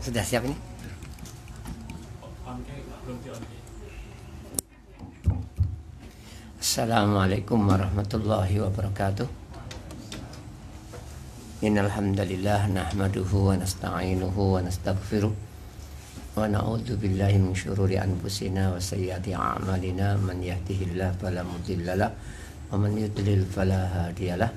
Sudah siap ini? Assalamualaikum warahmatullahi wabarakatuh. Innal hamdalillah nahmaduhu wa nasta'inuhu wa nastaghfiruh wa na'udzu billahi min syururi anfusina wa sayyiati a'malina. Man yahdihillahu fala mudhillalah wa man yudlil fala hadiyalah.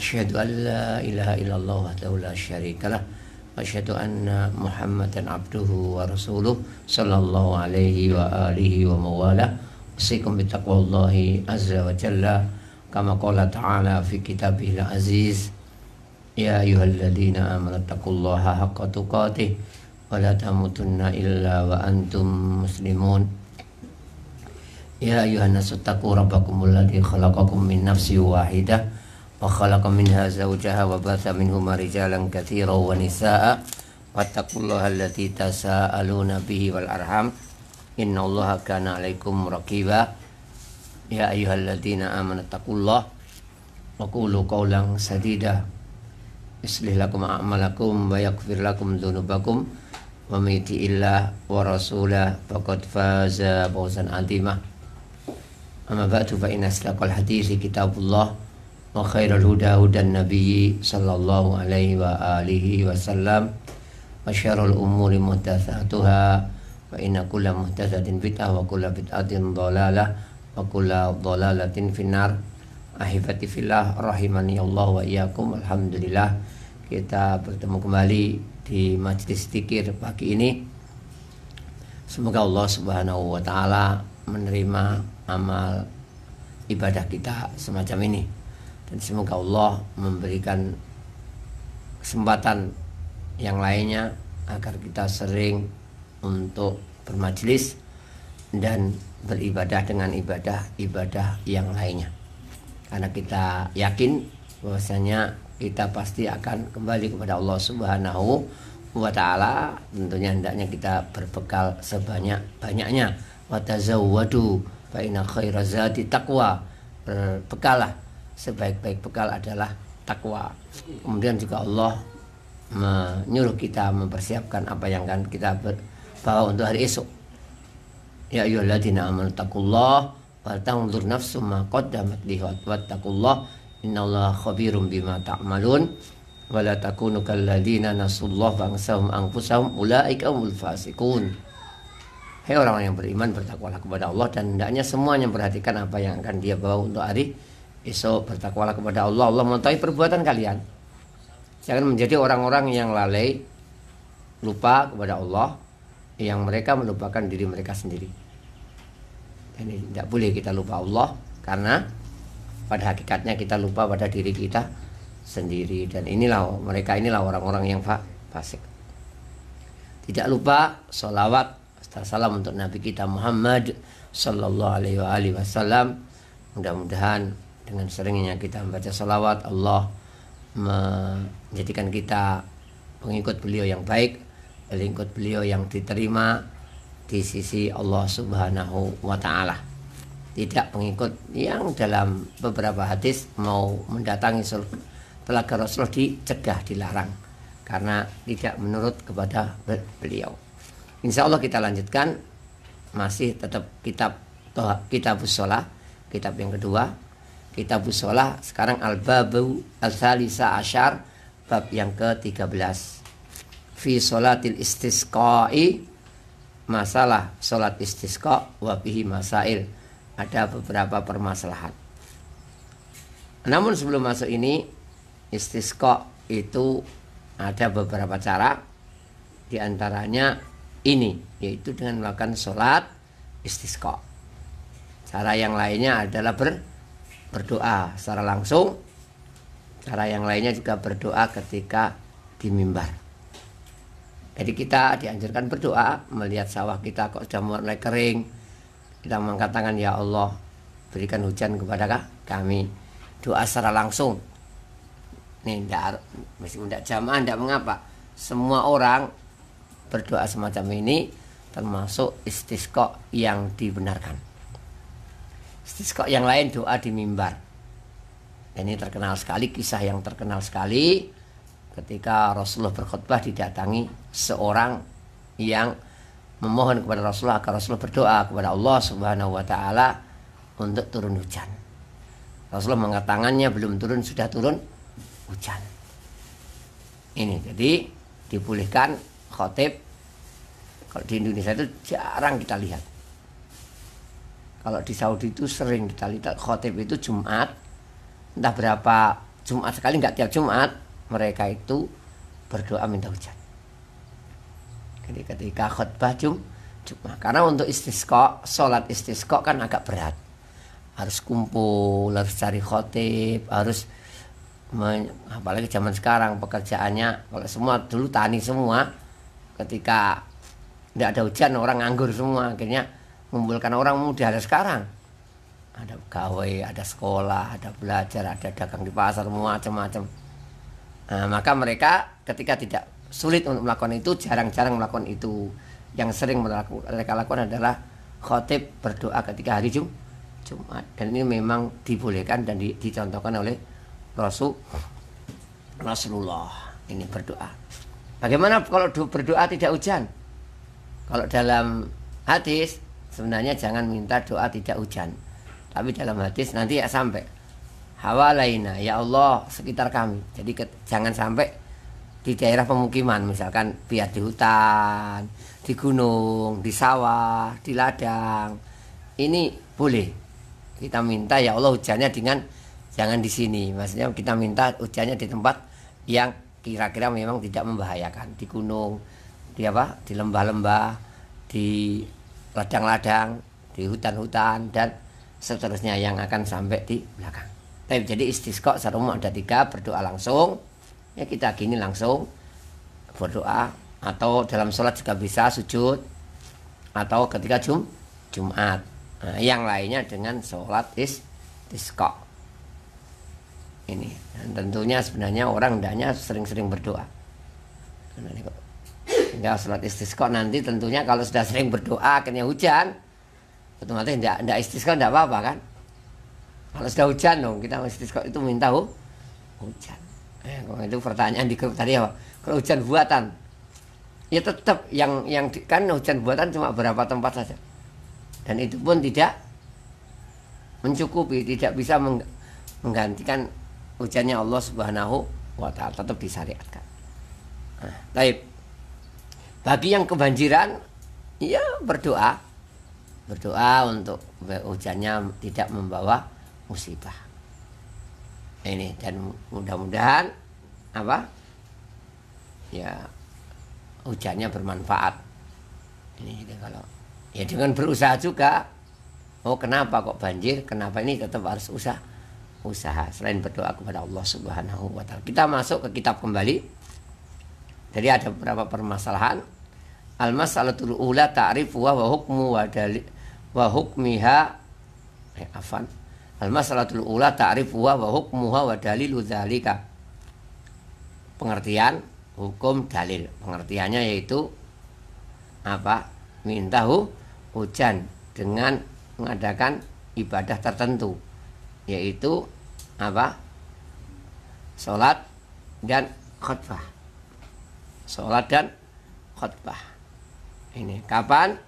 Asyhadu an la ilaha illallah wahdahu la syarikalah wa asyhadu anna Muhammadan abduhu wa rasuluh sallallahu alaihi wa alihi wa mawalah. Usikum bittaqwallahi azza wa jalla kama qala ta'ala fi kitabihil aziz. Ya ayyuhalladzina amanu taqullaha haqqa tuqatih wa la tamutunna illa wa antum muslimun. Ya ayyuhan nasu taqu rabbakumul ladzi khalaqakum min nafsin wahidah wa khalaqa minha zawjaha wa batha minhuma rijalan katsiran wa nisaa'a wattaqullaha alladzi tasaaluna bihi wal arham innallaha kana 'alaikum raqiba. Ya ayyuhalladzina amanu taqullaha wa qulu qawlan sadida yuslih lakum a'malakum wa yaghfir lakum dzunubakum wa may yuti'illah wa rasulahu faqad faza fawzan 'azima. Amma ba'du fa inna asdaqal hadithi kitabullah wa khairal huda hudan nabiyyi sallallahu alaihi wa alihi wasallam wa syarrul umuri muhdatsatuha wa inna kulla muhdatsatin bid'ah wa kulla bid'atin dhalalah wa kulla dhalalatin finnar. Ahibati fillah rahimani Allah wa iyyakum. Alhamdulillah kita bertemu kembali di majlis dzikir pagi ini. Semoga Allah Subhanahu wa taala menerima amal ibadah kita semacam ini, dan semoga Allah memberikan kesempatan yang lainnya agar kita sering untuk bermajlis dan beribadah dengan ibadah-ibadah yang lainnya, karena kita yakin bahwasanya kita pasti akan kembali kepada Allah Subhanahu wa taala. Tentunya hendaknya kita berbekal sebanyak-banyaknya. Wa tazawwadu fa inna khairaz zadi taqwa. Berbekalah, sebaik-baik bekal adalah takwa. Kemudian juga Allah menyuruh kita mempersiapkan apa yang akan kita bawa untuk hari esok. Ya ayyuhalladzina amanu taqullaha wa tanzur nafsum ma qaddamat lighad wattaqullaha innallaha khabirum bima ta'malun wa la takunu kalladzina nasullaha fansahum anfusahum ulaika humul fasiqun. Hai orang yang beriman, bertakwalah kepada Allah, dan hendaknya semuanya perhatikan apa yang akan dia bawa untuk hari esok. Bertakwalah kepada Allah. Allah mengetahui perbuatan kalian. Jangan menjadi orang-orang yang lalai, lupa kepada Allah, yang mereka melupakan diri mereka sendiri. Ini tidak boleh kita lupa Allah, karena pada hakikatnya kita lupa pada diri kita sendiri. Dan mereka inilah orang-orang yang fasik. Tidak lupa sholawat salam untuk Nabi kita Muhammad sallallahu alaihi wasallam. Mudah-mudahan dengan seringnya kita membaca sholawat, Allah menjadikan kita pengikut beliau yang baik, pengikut beliau yang diterima di sisi Allah Subhanahu wa taala. Tidak pengikut yang dalam beberapa hadis mau mendatangi telaga Rasul dicegah, dilarang, karena tidak menurut kepada beliau. Insya Allah kita lanjutkan, masih tetap Kitabus Shalah, kitab yang kedua, Kitabus Shalah. Sekarang al-babu al-tsalisa asyar, bab yang ke-13. Fi sholatil istisqa'i, masalah sholat istisqa, wa bihi masail, ada beberapa permasalahan. Namun sebelum masuk ini, istisqa itu ada beberapa cara, di antaranya ini, yaitu dengan melakukan sholat istisqa. Cara yang lainnya adalah berdoa secara langsung. Cara yang lainnya juga berdoa ketika di mimbar. Jadi kita dianjurkan berdoa melihat sawah kita kok sudah mulai kering. Kita mengangkat tangan, ya Allah berikan hujan kepada kami. Doa secara langsung. Ini meskipun tidak jamaah tidak mengapa. Semua orang berdoa semacam ini termasuk istisqa yang dibenarkan. Istisqa yang lain doa di mimbar. Ini terkenal sekali, kisah yang terkenal sekali ketika Rasulullah berkhutbah didatangi seorang yang memohon kepada Rasulullah agar Rasulullah berdoa kepada Allah Subhanahu wa taala untuk turun hujan. Rasulullah mengangkat tangannya, belum turun sudah turun hujan. Ini jadi dibolehkan khotib. Kalau di Indonesia itu jarang kita lihat. Kalau di Saudi itu sering kita lihat khotib itu Jumat, entah berapa Jumat sekali, nggak tiap Jumat, mereka itu berdoa minta hujan. Jadi ketika khutbah Jumat, karena untuk istisqa, sholat istisqa kan agak berat. Harus kumpul, harus cari khotib, harus apalagi zaman sekarang pekerjaannya, kalau semua dulu tani semua, ketika tidak ada hujan orang nganggur semua, akhirnya mengumpulkan orang muda. Ada sekarang ada pegawai, ada sekolah, ada belajar, ada dagang di pasar, macam-macam. Nah, maka mereka ketika tidak sulit untuk melakukan itu, jarang-jarang melakukan itu. Yang sering mereka lakukan adalah khotib berdoa ketika hari Jumat. Dan ini memang dibolehkan dan dicontohkan oleh Rasulullah. Ini berdoa. Bagaimana kalau berdoa tidak hujan? Kalau dalam hadis sebenarnya jangan minta doa tidak hujan. Tapi dalam hadis nanti ya sampai hawalaina, ya Allah sekitar kami. Jadi jangan sampai di daerah pemukiman, misalkan biar di hutan, di gunung, di sawah, di ladang. Ini boleh. Kita minta ya Allah hujannya dengan jangan di sini. Maksudnya kita minta hujannya di tempat yang kira-kira memang tidak membahayakan. Di gunung, di lembah-lembah, di ladang-ladang, di hutan-hutan dan seterusnya yang akan sampai di belakang. Tapi jadi istisqa secara umum ada 3, berdoa langsung. Ya kita gini langsung berdoa, atau dalam sholat juga bisa sujud, atau ketika Jumat. Nah, yang lainnya dengan sholat istisqa. Ini dan tentunya sebenarnya orang hendaknya sering-sering berdoa. Hingga sholat istisqa nanti tentunya kalau sudah sering berdoa akhirnya hujan, otomatis tidak istisqa tidak apa-apa kan. Kalau sudah hujan dong kita istisqa itu minta hujan. Kalau itu pertanyaan di grup tadi apa? Kalau hujan buatan, ya tetap yang kan hujan buatan cuma beberapa tempat saja. Dan itu pun tidak mencukupi, tidak bisa menggantikan hujannya Allah Subhanahu wa taala, tetap disyariatkan. Nah, baik. Bagi yang kebanjiran, ya berdoa untuk hujannya tidak membawa musibah. Ini dan mudah-mudahan ya hujannya bermanfaat. Ini kalau ya dengan berusaha juga. Oh kenapa kok banjir? Kenapa ini tetap harus usaha selain berdoa kepada Allah Subhanahu wa taala. Kita masuk ke kitab kembali. Jadi ada beberapa permasalahan. Al-mas'alatul ula ta'rifu wa hukmu wa hukmiha Al-mas'alatul ula ta'rifu wa hukmuha wa dalilu dzalika. Pengertian, hukum, dalil. Pengertiannya yaitu minta hujan dengan mengadakan ibadah tertentu, yaitu sholat dan khutbah. Sholat dan khutbah. Ini kapan?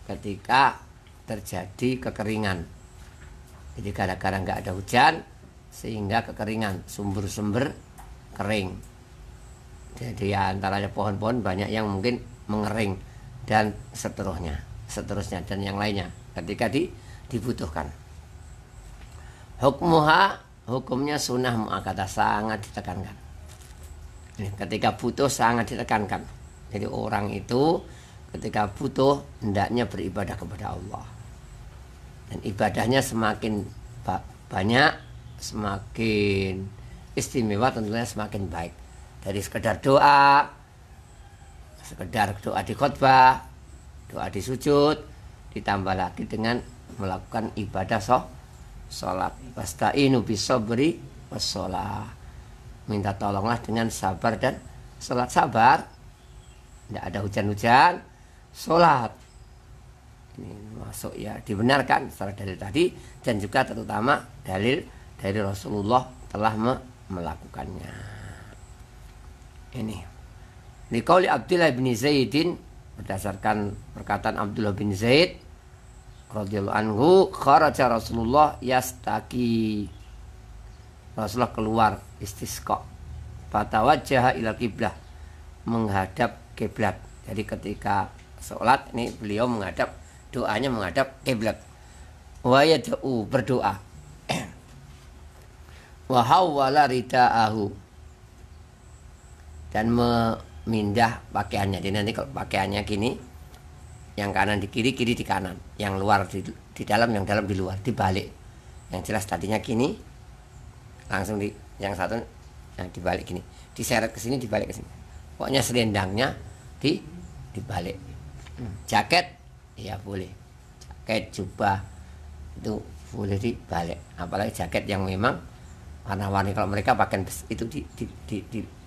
Ketika terjadi kekeringan. Jadi gara-gara nggak ada hujan sehingga kekeringan, sumber-sumber kering. Jadi antaranya pohon-pohon banyak yang mungkin mengering dan seterusnya dan yang lainnya ketika dibutuhkan. Hukumnya sunnah muakkadah, sangat ditekankan. Ketika butuh sangat ditekankan. Jadi orang itu ketika butuh hendaknya beribadah kepada Allah. Dan ibadahnya semakin banyak, semakin istimewa, tentunya semakin baik. Dari sekedar doa di khutbah, doa di sujud, ditambah lagi dengan melakukan ibadah sholat. Wasta'inu bis-sabri was-shalah. Minta tolonglah dengan sabar dan sholat. Sabar, tidak ada hujan-hujan, sholat. Ini masuk ya, dibenarkan secara dalil tadi, dan juga terutama dalil dari Rasulullah telah melakukannya. Ini liqauli Abdullah bin Zaidin, berdasarkan perkataan Abdullah bin Zaid radhiyallahu anhu, kharaja Rasulullah yastaqi, Rasulullah keluar istisqa, fatawajjaha ila qiblah, menghadap kiblat. Jadi ketika sholat ini beliau menghadap, doanya menghadap kiblat. Wa yad'u, berdoa. Wa hawwala ridaahu, dan memindah pakaiannya. Jadi nanti kalau pakaiannya gini, yang kanan di kiri, kiri di kanan, yang luar di dalam, yang dalam di luar, dibalik. Yang jelas tadinya gini, langsung di yang satu yang dibalik gini, diseret ke sini, dibalik ke sini. Pokoknya selendangnya dibalik. Jaket ya boleh, jaket jubah itu boleh dibalik, apalagi jaket yang memang warna-warni. Kalau mereka pakai itu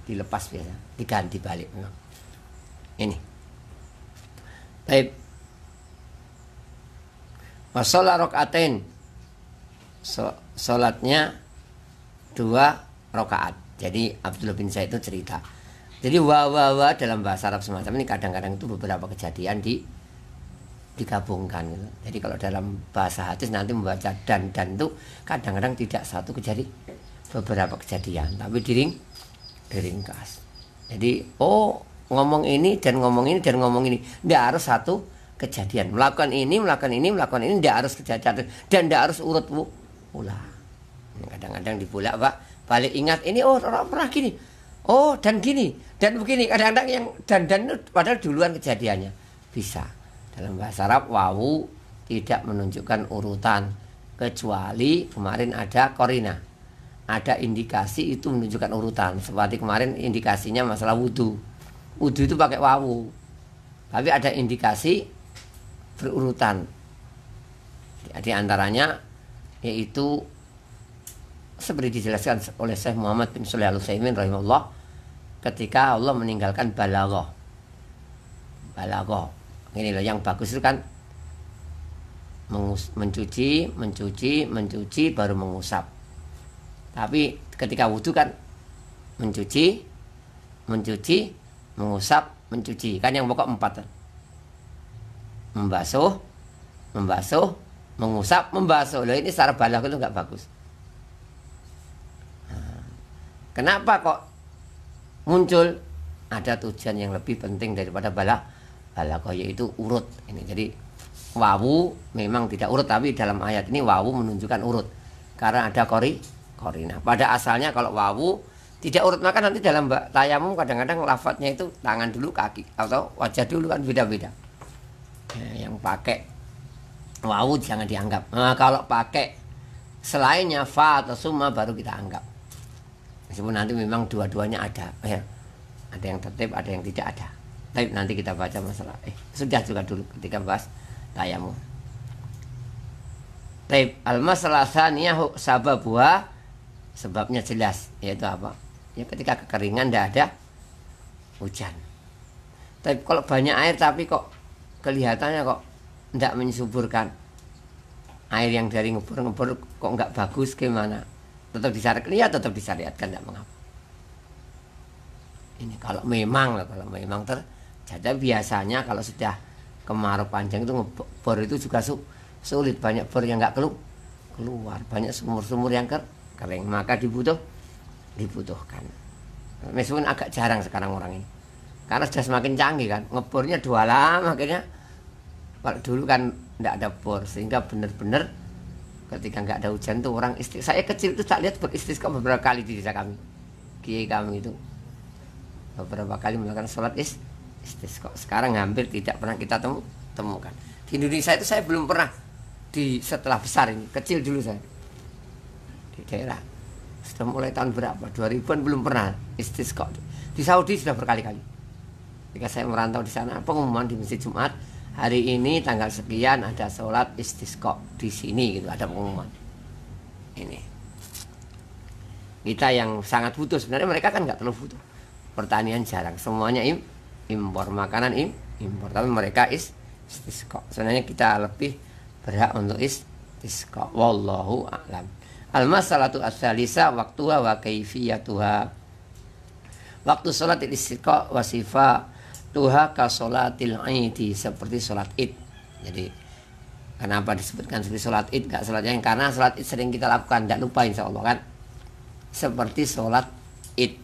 dilepas biasa, diganti balik memang. Ini baik. Washolat rokaatain, sholatnya 2 rakaat. Jadi Abdullah bin Zaid itu cerita. Jadi wa dalam bahasa Arab semacam ini kadang-kadang itu beberapa kejadian digabungkan gitu. Jadi kalau dalam bahasa hadis nanti membaca dan itu kadang-kadang tidak satu kejadian, beberapa kejadian, tapi diringkas. Jadi ngomong ini dan ngomong ini dan ngomong ini, tidak harus satu kejadian. Melakukan ini tidak harus kejadian, dan tidak harus urut ulang. Kadang-kadang dibulak balik, ingat ini orang pernah gini, dan gini dan begini. Kadang-kadang yang dan itu padahal duluan kejadiannya. Bisa. Dalam bahasa Arab wawu tidak menunjukkan urutan, kecuali kemarin ada korina, ada indikasi itu menunjukkan urutan. Seperti kemarin indikasinya masalah wudhu itu pakai wawu, tapi ada indikasi berurutan. Di antaranya yaitu seperti dijelaskan oleh Syekh Muhammad bin Shalih Al-Utsaimin rahimahullah, ketika Allah meninggalkan balaghah. Ini loh yang bagus itu kan mencuci baru mengusap. Tapi ketika wudhu kan mencuci, mengusap, mencuci. Kan yang pokok 4. Membasuh, mengusap, membasuh. Loh ini secara balaghah itu enggak bagus. Kenapa kok muncul? Ada tujuan yang lebih penting daripada balaghah, yaitu urut. Ini jadi wawu memang tidak urut, tapi dalam ayat ini wawu menunjukkan urut karena ada korina. Pada asalnya kalau wawu tidak urut, maka nanti dalam tayamum kadang-kadang lafadznya itu tangan dulu, kaki atau wajah dulu, kan beda-beda. Yang pakai wawu jangan dianggap. Nah, kalau pakai selainnya fa atau summa baru kita anggap. Meskipun nanti memang dua-duanya ada, ada yang tertib, ada yang tidak ada. Tapi nanti kita baca masalah sudah juga dulu ketika bahas tayamum. Taib al-masalah tsaniyah sababuha, sebabnya jelas, yaitu apa? Ya ketika kekeringan tidak ada hujan. Tapi kalau banyak air tapi kok kelihatannya kok tidak mensuburkan, air yang dari ngebor kok nggak bagus, gimana? Tetap tetap disyariatkan, tidak mengapa. Ini kalau memang jadi biasanya kalau sudah kemarau panjang itu ngebor itu juga sulit, banyak bor yang nggak keluar, banyak sumur-sumur yang kering, maka dibutuhkan. Meskipun agak jarang sekarang orang ini, karena sudah semakin canggih kan, ngebornya 2 lama akhirnya. Kalau dulu kan tidak ada bor, sehingga benar-benar ketika nggak ada hujan tuh orang saya kecil itu tak lihat beristisqa beberapa kali di desa kami. Kiai kami itu beberapa kali melakukan sholat istisqa. Sekarang hampir tidak pernah kita temukan. Di Indonesia itu saya belum pernah, setelah besar ini, kecil dulu saya di daerah sudah mulai tahun berapa, 2000-an belum pernah istisqa. Di Saudi sudah berkali-kali. Ketika saya merantau di sana, pengumuman di masjid Jumat, hari ini tanggal sekian ada sholat istisqa di sini, gitu, ada pengumuman. Ini kita yang sangat butuh, sebenarnya mereka kan nggak terlalu butuh. Pertanian jarang, semuanya impor, makanan impor, tapi mereka istisqa. Sebenarnya kita lebih berhak untuk istisqa. Wallahu a'lam. Al-masalatu as-salisa waqtuha wa kaifiyatuha. Waktu sholat istisqa wasifa tuha ka sholatil aidi, seperti sholat id. Jadi kenapa disebutkan seperti sholat id, gak sholat yang, karena sholat id sering kita lakukan, tidak lupa insya Allah kan, seperti sholat id.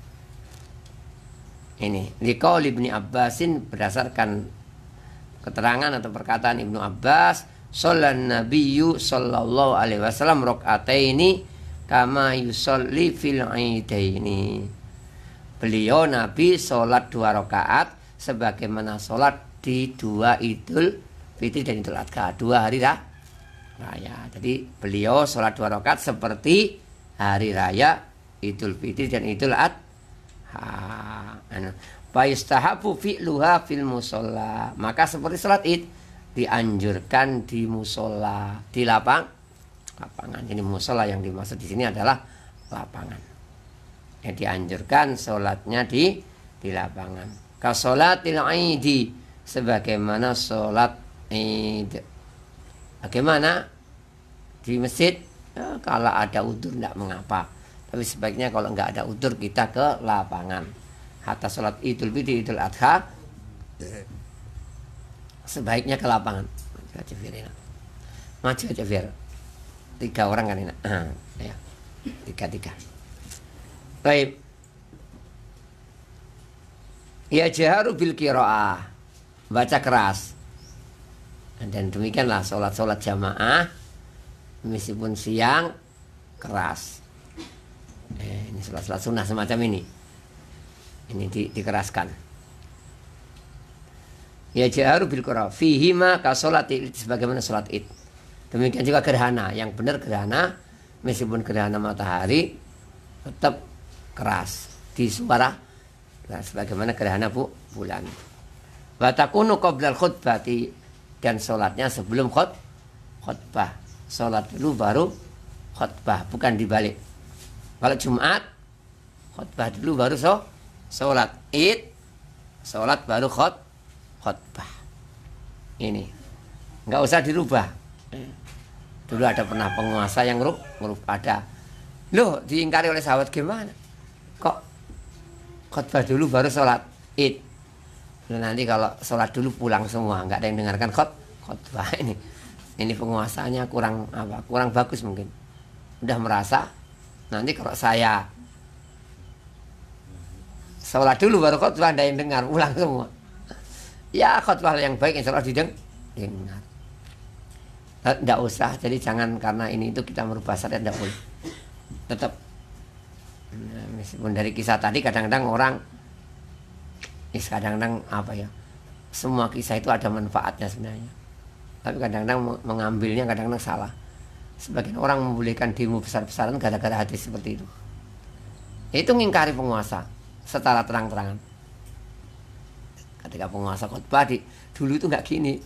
Ini liqaul Ibnu Abbasin, berdasarkan keterangan atau perkataan Ibnu Abbas, shollan nabiyyu sallallahu alaihi wasallam rakaataini kama yusolli fil aidaini. Beliau Nabi sholat 2 rakaat sebagaimana sholat di 2 Idul Fitri dan Idul Adha, 2 hari raya. Jadi beliau sholat 2 rakaat seperti hari raya Idul Fitri dan Idul Adha. Fa yustahabu fi'luha fil musholla, maka seperti sholat id dianjurkan di musola, di lapangan. Ini musola yang dimaksud di sini adalah lapangan. Yang dianjurkan sholatnya di lapangan. Ka sholatil aidi, sebagaimana sholat id. Bagaimana di masjid? Ya, kalau ada udzur tidak mengapa. Tapi sebaiknya kalau nggak ada udzur kita ke lapangan. Hatta sholat Idul Fitri, Idul Adha, sebaiknya ke lapangan. Maju aja biar 3 orang kan enak. Ya, 3. Baik. Ya jaharu bil qiraah, baca keras. Dan demikianlah sholat jamaah, meskipun siang keras. Ini sholat sunnah semacam ini. Ini dikeraskan. Ya jaharu bil qiraah fihi ma ka sholati, sebagaimana sholat id. Demikian juga gerhana, yang benar gerhana meskipun gerhana matahari tetap keras di suara, sebagaimana gerhana bulan. Wa takunu qabla al-khutbati, dan sholatnya sebelum khutbah. Sholat dulu baru khutbah, bukan dibalik. Kalau Jumat khutbah dulu baru sholat. Id sholat baru khutbah. Ini nggak usah dirubah. Dulu ada pernah penguasa yang ngerubah, ada. Loh, diingkari oleh sahabat, gimana kok khutbah dulu baru sholat id? Nanti kalau sholat dulu pulang semua, nggak ada yang dengarkan khutbah. Ini penguasanya kurang bagus mungkin. Udah merasa nanti kalau saya sholat dulu baru khutbah, ada yang dengar, pulang semua. Ya khutbah yang baik insya Allah dengar. Tidak usah, jadi jangan karena ini itu kita merubah syariat, tidak boleh. Tetap meskipun dari kisah tadi kadang-kadang orang semua kisah itu ada manfaatnya sebenarnya, tapi kadang-kadang mengambilnya kadang-kadang salah. Sebagian orang membolehkan demo besar-besaran gara-gara hadis seperti itu. Itu ngingkari penguasa secara terang-terangan. Ketika penguasa khutbah dulu itu nggak gini,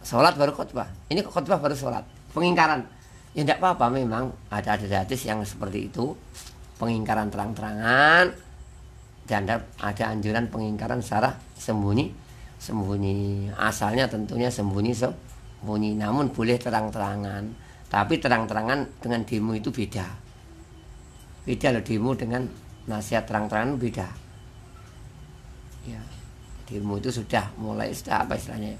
sholat baru khutbah, ini khutbah baru sholat, pengingkaran. Ya tidak apa-apa, memang ada hadis yang seperti itu, pengingkaran terang-terangan, dan ada anjuran pengingkaran secara sembunyi. Asalnya tentunya sembunyi, namun boleh terang-terangan. Tapi terang-terangan dengan demo itu beda loh, demo dengan nasihat terang-terangan beda. Ya, demo itu sudah apa istilahnya?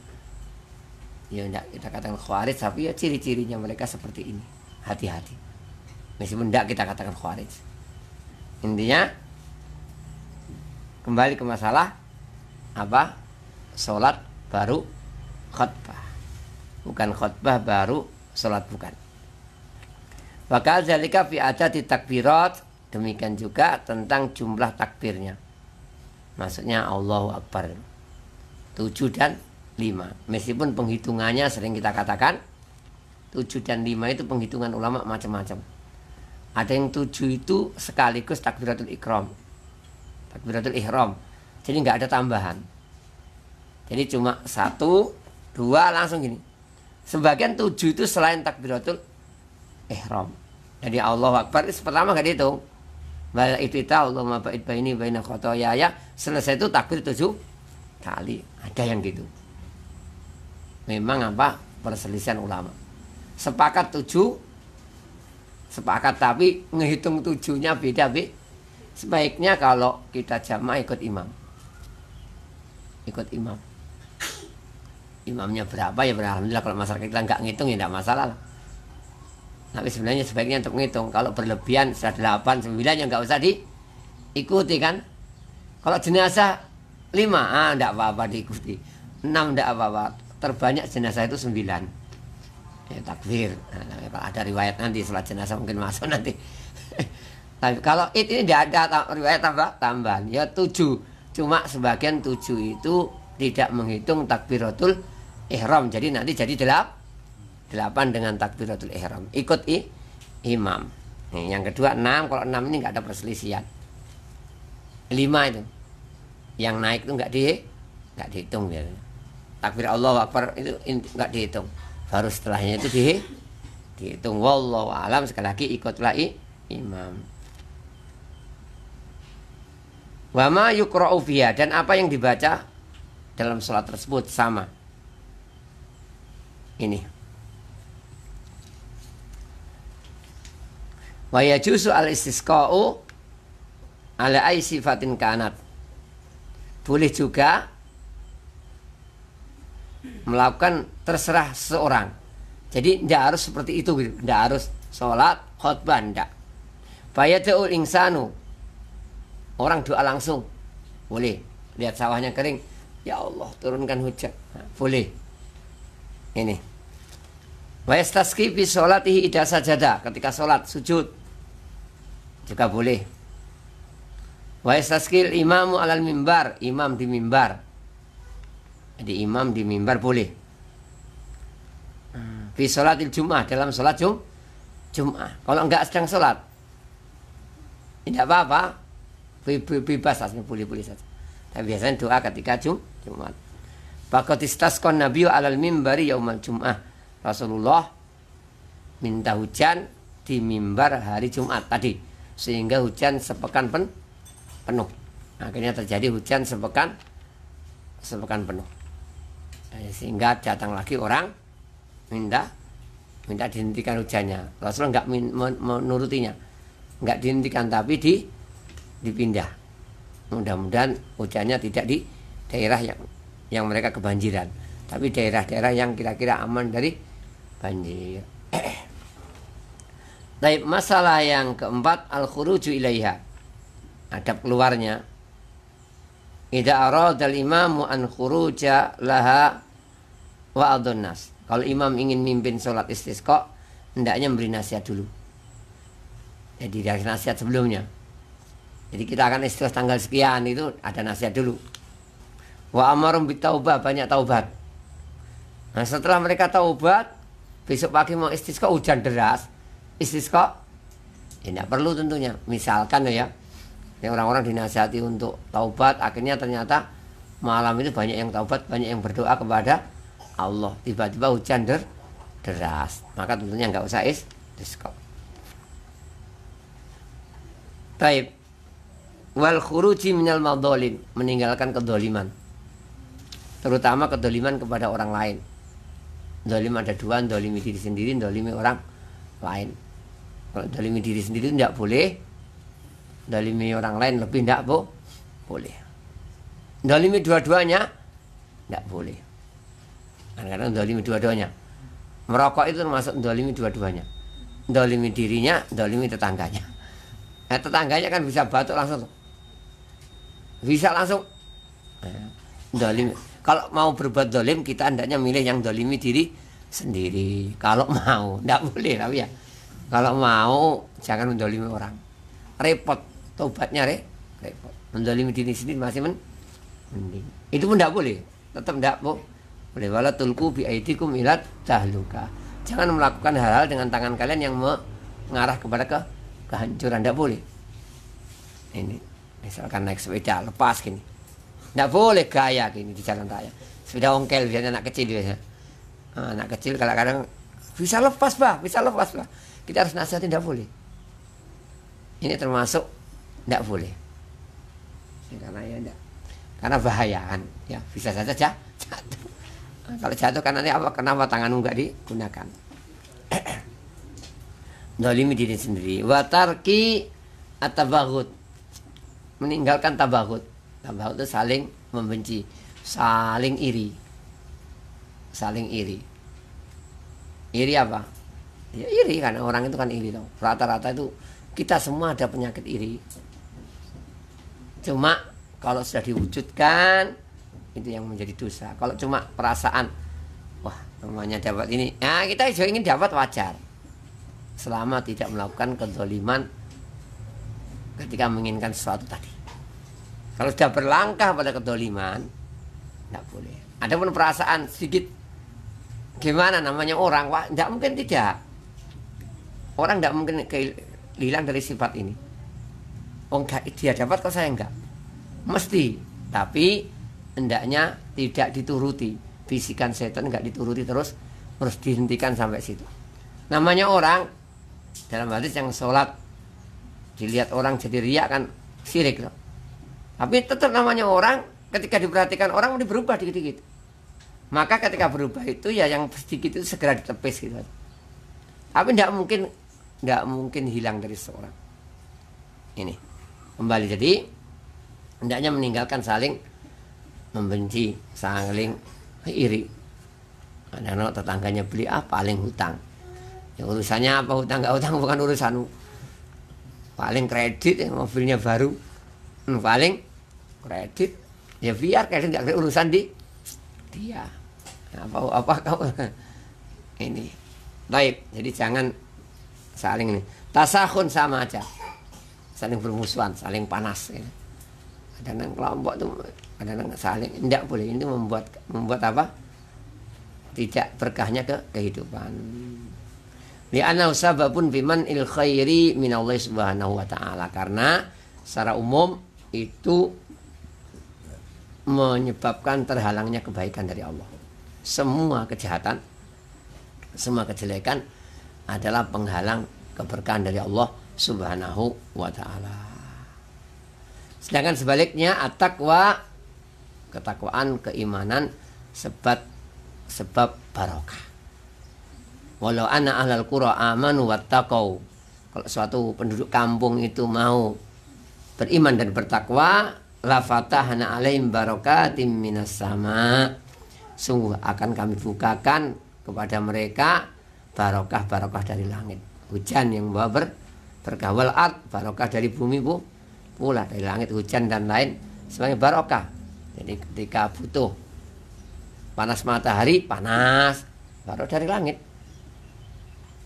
Ya tidak kita katakan khawarij, tapi ya ciri-cirinya mereka seperti ini. Hati-hati. Meskipun tidak kita katakan khawarij. Intinya kembali ke masalah apa? Sholat baru khutbah, bukan khutbah baru sholat, bukan. Bakal zalika fi adati takbirat, demikian juga tentang jumlah takbirnya. Maksudnya Allahu Akbar 7 dan 5. Meskipun penghitungannya sering kita katakan 7 dan 5 itu penghitungan ulama macam-macam. Ada yang 7 itu sekaligus takbiratul ihram. Jadi nggak ada tambahan. Jadi cuma 1, 2 langsung gini. Sebagian 7 itu selain takbiratul ihram. Jadi Allahu Akbar itu pertama nggak dihitung. Bala itu Allahumma ba'id baini baina khotoyaya, selesai itu takbir 7 kali. Ada yang gitu. Memang perselisihan ulama. Sepakat 7, tapi ngehitung 7-nya sebaiknya kalau kita jamaah ikut imam. Ikut imam. Imamnya berapa ya alhamdulillah, kalau masyarakat kita nggak ngitung ya tidak masalah lah. Tapi sebenarnya sebaiknya untuk ngitung. Kalau berlebihan sudah 8, 9 ya nggak usah diikuti kan. Kalau jenazah 5, tidak apa-apa diikuti. 6 tidak apa-apa. Terbanyak jenazah itu 9. Ya, takbir. Nah, kalau ada riwayat nanti sholat jenazah mungkin masuk nanti. Tapi kalau ini tidak ada riwayat tambahan. Ya 7. Cuma sebagian 7 itu tidak menghitung takbiratul ihram. Jadi nanti jadi 8 dengan takbiratul ihram. Ikut imam. Nih, yang kedua 6. Kalau 6 ini nggak ada perselisihan. 5 itu. Yang naik itu nggak dihitung ya. Takbir Allahu Akbar itu nggak dihitung. Baru setelahnya itu dihitung. Wallahu alam. Sekali lagi ikutlah imam. Wa ma yuqra'u fiha, dan apa yang dibaca dalam sholat tersebut sama. Ini. Wa yajuzu al-istisqa'u ala ay sifatin kanat. Boleh juga melakukan terserah seseorang. Jadi tidak harus seperti itu gitu. Tidak harus sholat khutbah, tidak. Fayad'ul insanu, orang doa langsung boleh. Lihat sawahnya kering, ya Allah turunkan hujan, nah, boleh. Ini wa yastasqi fi sholatihi idza sajada, ketika sholat sujud juga boleh. Wa yastasqil imamu alal mimbar, imam di mimbar. Jadi imam di mimbar boleh. Fi sholatil jum'ah, dalam sholat Jum'ah. Kalau enggak sedang sholat tidak apa-apa, bebas saja, boleh-boleh saja. Tapi biasanya doa ketika Jumat. Faqad istasqan nabiyyu alal mimbari yaumal jum'ah. Rasulullah minta hujan di mimbar hari Jumat tadi, sehingga hujan sepekan penuh. Akhirnya terjadi hujan sepekan penuh. Sehingga datang lagi orang minta dihentikan hujannya. Rasulullah enggak menurutinya, enggak dihentikan, tapi dipindah. Mudah-mudahan hujannya tidak di daerah yang mereka kebanjiran, tapi daerah-daerah yang kira-kira aman dari banjir. Baik, masalah yang keempat, al-khuruju ilaiha, adab keluarnya. Idza arada al-imamu an khuruja laha wa adunnas. Kalau imam ingin mimpin sholat istisqa, hendaknya memberi nasihat dulu. Jadi dari nasihat sebelumnya. Jadi kita akan istisqa tanggal sekian, itu ada nasihat dulu. Wa amarum bitaubah, banyak taubat. Nah, setelah mereka taubat, besok pagi mau istisqa hujan deras, istisqa ya tidak perlu tentunya. Misalkan ya orang-orang dinasihati untuk taubat, akhirnya ternyata malam itu banyak yang taubat, banyak yang berdoa kepada Allah, tiba-tiba hujan deras, maka tentunya nggak usah istisqa. Taib. Wal khuruji minal madzalim, meninggalkan kedoliman, terutama kedoliman kepada orang lain. Dolim ada dua, dolimi diri sendiri, dolimi orang lain. Kalau dolimi diri sendiri tidak boleh, dolimi orang lain lebih tidak boleh. Dolimi dua-duanya tidak boleh. Kadang-kadang dolimi dua-duanya. Merokok itu termasuk dolimi dua-duanya. Dolimi dirinya, dolimi tetangganya. Nah, tetangganya kan bisa batuk langsung, bisa langsung dolim. Kalau mau berbuat dolim, kita hendaknya milih yang dolimi diri sendiri. Kalau mau, tidak boleh tapi ya. Kalau mau, jangan mendolimi orang. Repot, taubatnya repot. Mendolimi diri sendiri masih mending. Itu pun tidak boleh, tetap tidak boleh. Wala tulqu bi aidikum ila tahluka. Jangan melakukan hal-hal dengan tangan kalian yang mengarah kepada kehancuran, tidak boleh. Ini misalkan naik sepeda lepas gini, tidak boleh gaya gini di jalan raya. Sepeda ongkel biasanya anak kecil biasanya. Anak kecil kadang-kadang bisa lepas bah. Kita harus nasihatin, tidak boleh. Ini termasuk tidak boleh. Karena ya enggak. Karena bahaya kan, ya bisa saja jatuh. Kalau jatuh kan nanti apa? Kenapa tanganmu enggak digunakan? Dolimi diri sendiri. Watarki atabaghut, meninggalkan tabaghut. Tabaghut itu saling membenci, saling iri. Saling iri. Iri apa? Ya iri, karena orang itu kan iri dong. Rata-rata itu kita semua ada penyakit iri. Cuma kalau sudah diwujudkan itu yang menjadi dosa. Kalau cuma perasaan, wah namanya dapat ini, nah kita juga ingin dapat, wajar. Selama tidak melakukan kezaliman ketika menginginkan sesuatu tadi. Kalau sudah berlangkah pada kezaliman, tidak boleh. Ada pun perasaan sedikit, gimana namanya orang, wah tidak mungkin tidak. Orang tidak mungkin hilang dari sifat ini. Oh enggak, dia dapat kok saya enggak. Mesti, tapi hendaknya tidak dituruti. Bisikan setan enggak dituruti terus dihentikan sampai situ. Namanya orang, dalam hadis yang sholat dilihat orang jadi riak kan syirik loh. Tapi tetap namanya orang, ketika diperhatikan orang udah berubah dikit-dikit. Maka ketika berubah itu ya yang sedikit itu segera ditepis gitu. Tapi tidak mungkin hilang dari seorang. Ini kembali, jadi hendaknya meninggalkan saling membenci, saling iri. Ada tetangganya beli apa, paling hutang. Ya, urusannya apa hutang nggak hutang bukan urusan. Paling kredit, ya, mobilnya baru, paling kredit. Ya biar kredit nggak urusan dia. Apa kau ini. Baik, jadi jangan saling ini. Tasahun sama aja. Saling bermusuhan, saling panas gitu. Ada nang kelompok tuh, ada nang saling, tidak boleh. Ini membuat apa? Tidak berkahnya ke kehidupan. Li'annahu sababun biman il khairi minallah subhanahu wa ta'ala. Karena secara umum itu menyebabkan terhalangnya kebaikan dari Allah. Semua kejahatan, semua kejelekan adalah penghalang keberkahan dari Allah subhanahu wa ta'ala. Sedangkan sebaliknya at-taqwa, ketakwaan, keimanan, sebab barokah. Walau anna ahlal qura amanu wattaqau. Kalau suatu penduduk kampung itu mau beriman dan bertakwa, la fatahna alaihim barakatim minas sama. Sungguh akan kami bukakan kepada mereka barokah-barokah dari langit. Hujan yang membawa berkah, wal ard, barokah dari bumi pula, dari langit, hujan dan lain sebagai barokah. Jadi ketika butuh panas matahari, panas baru dari langit.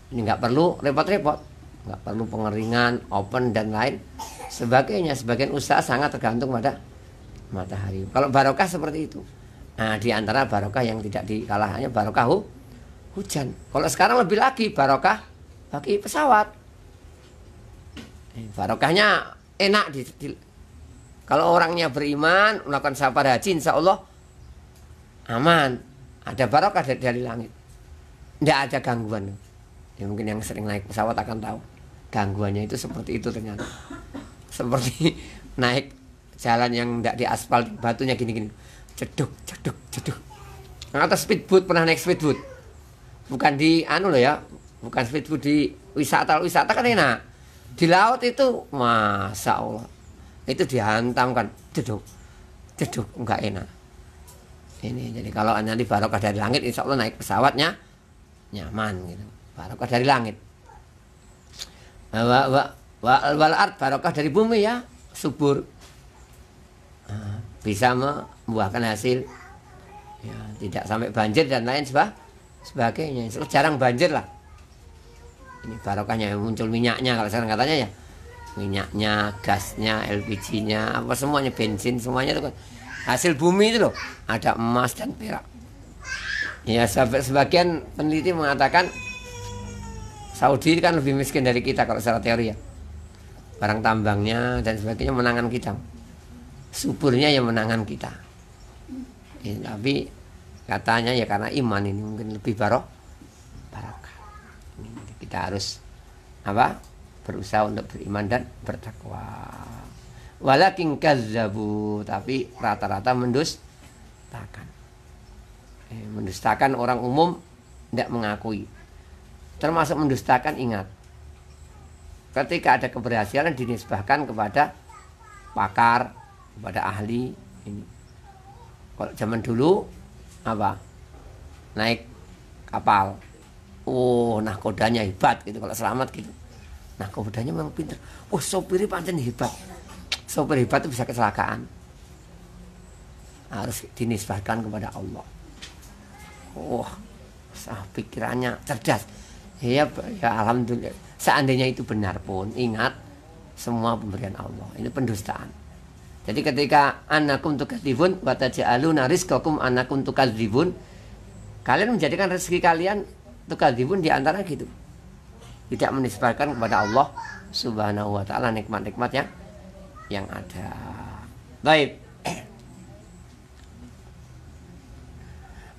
Ini nggak perlu repot-repot, nggak perlu pengeringan, open dan lain sebagainya. Sebagian usaha sangat tergantung pada matahari. Kalau barokah seperti itu. Nah, di antara barokah yang tidak dikalahkannya barokah hujan. Kalau sekarang lebih lagi barokah bagi pesawat. Barokahnya enak kalau orangnya beriman melakukan safar haji, insya Allah aman, ada barokah dari langit, tidak ada gangguan. Ya, mungkin yang sering naik pesawat akan tahu gangguannya itu seperti itu ternyata. Seperti naik jalan yang tidak diaspal, batunya gini-gini, ceduk. Atau speedboat, pernah naik speedboat? Bukan di loh ya, bukan speedboat di wisata kan enak. Di laut itu, masya Allah, itu dihantamkan, ceduk, nggak enak. Ini jadi kalau nanti barokah dari langit, insya Allah naik pesawatnya nyaman gitu. Barokah dari langit. Wal ard, barokah dari bumi ya, subur. Bisa membuahkan hasil. Ya, tidak sampai banjir dan lain sebagainya. Jarang banjir lah. Ini barokahnya, muncul minyaknya kalau sekarang katanya ya. Minyaknya, gasnya, LPG-nya, apa semuanya, bensin semuanya itu kan hasil bumi itu loh. Ada emas dan perak. Ya, sebagian peneliti mengatakan Saudi kan lebih miskin dari kita kalau secara teori ya. Barang tambangnya dan sebagainya menangan kita. Suburnya yang menangan kita. Ya, tapi katanya ya karena iman ini mungkin lebih barokah. Kita harus berusaha untuk beriman dan bertakwa. Walakin kazzabu, tapi rata-rata mendustakan. Mendustakan orang umum tidak mengakui. Termasuk mendustakan, ingat, ketika ada keberhasilan dinisbahkan kepada pakar, kepada ahli. Ini. Kalau zaman dulu apa? Naik kapal. Oh, nahkodanya hebat gitu kalau selamat gitu. Nahkodanya memang pintar. Oh, sopirnya pancen hebat. Sopir hebat itu bisa kecelakaan. Harus dinisbahkan kepada Allah. Oh, pikirannya cerdas. Ya, ya alhamdulillah. Seandainya itu benar pun, ingat semua pemberian Allah. Ini pendustaan. Jadi ketika annakum tukadzibun wa taj'aluna rizqakum annakum tukadzibun, kalian menjadikan rezeki kalian tukadzibun di antara gitu. Tidak menisbahkan kepada Allah Subhanahu wa taala nikmat-nikmatnya yang ada. Baik.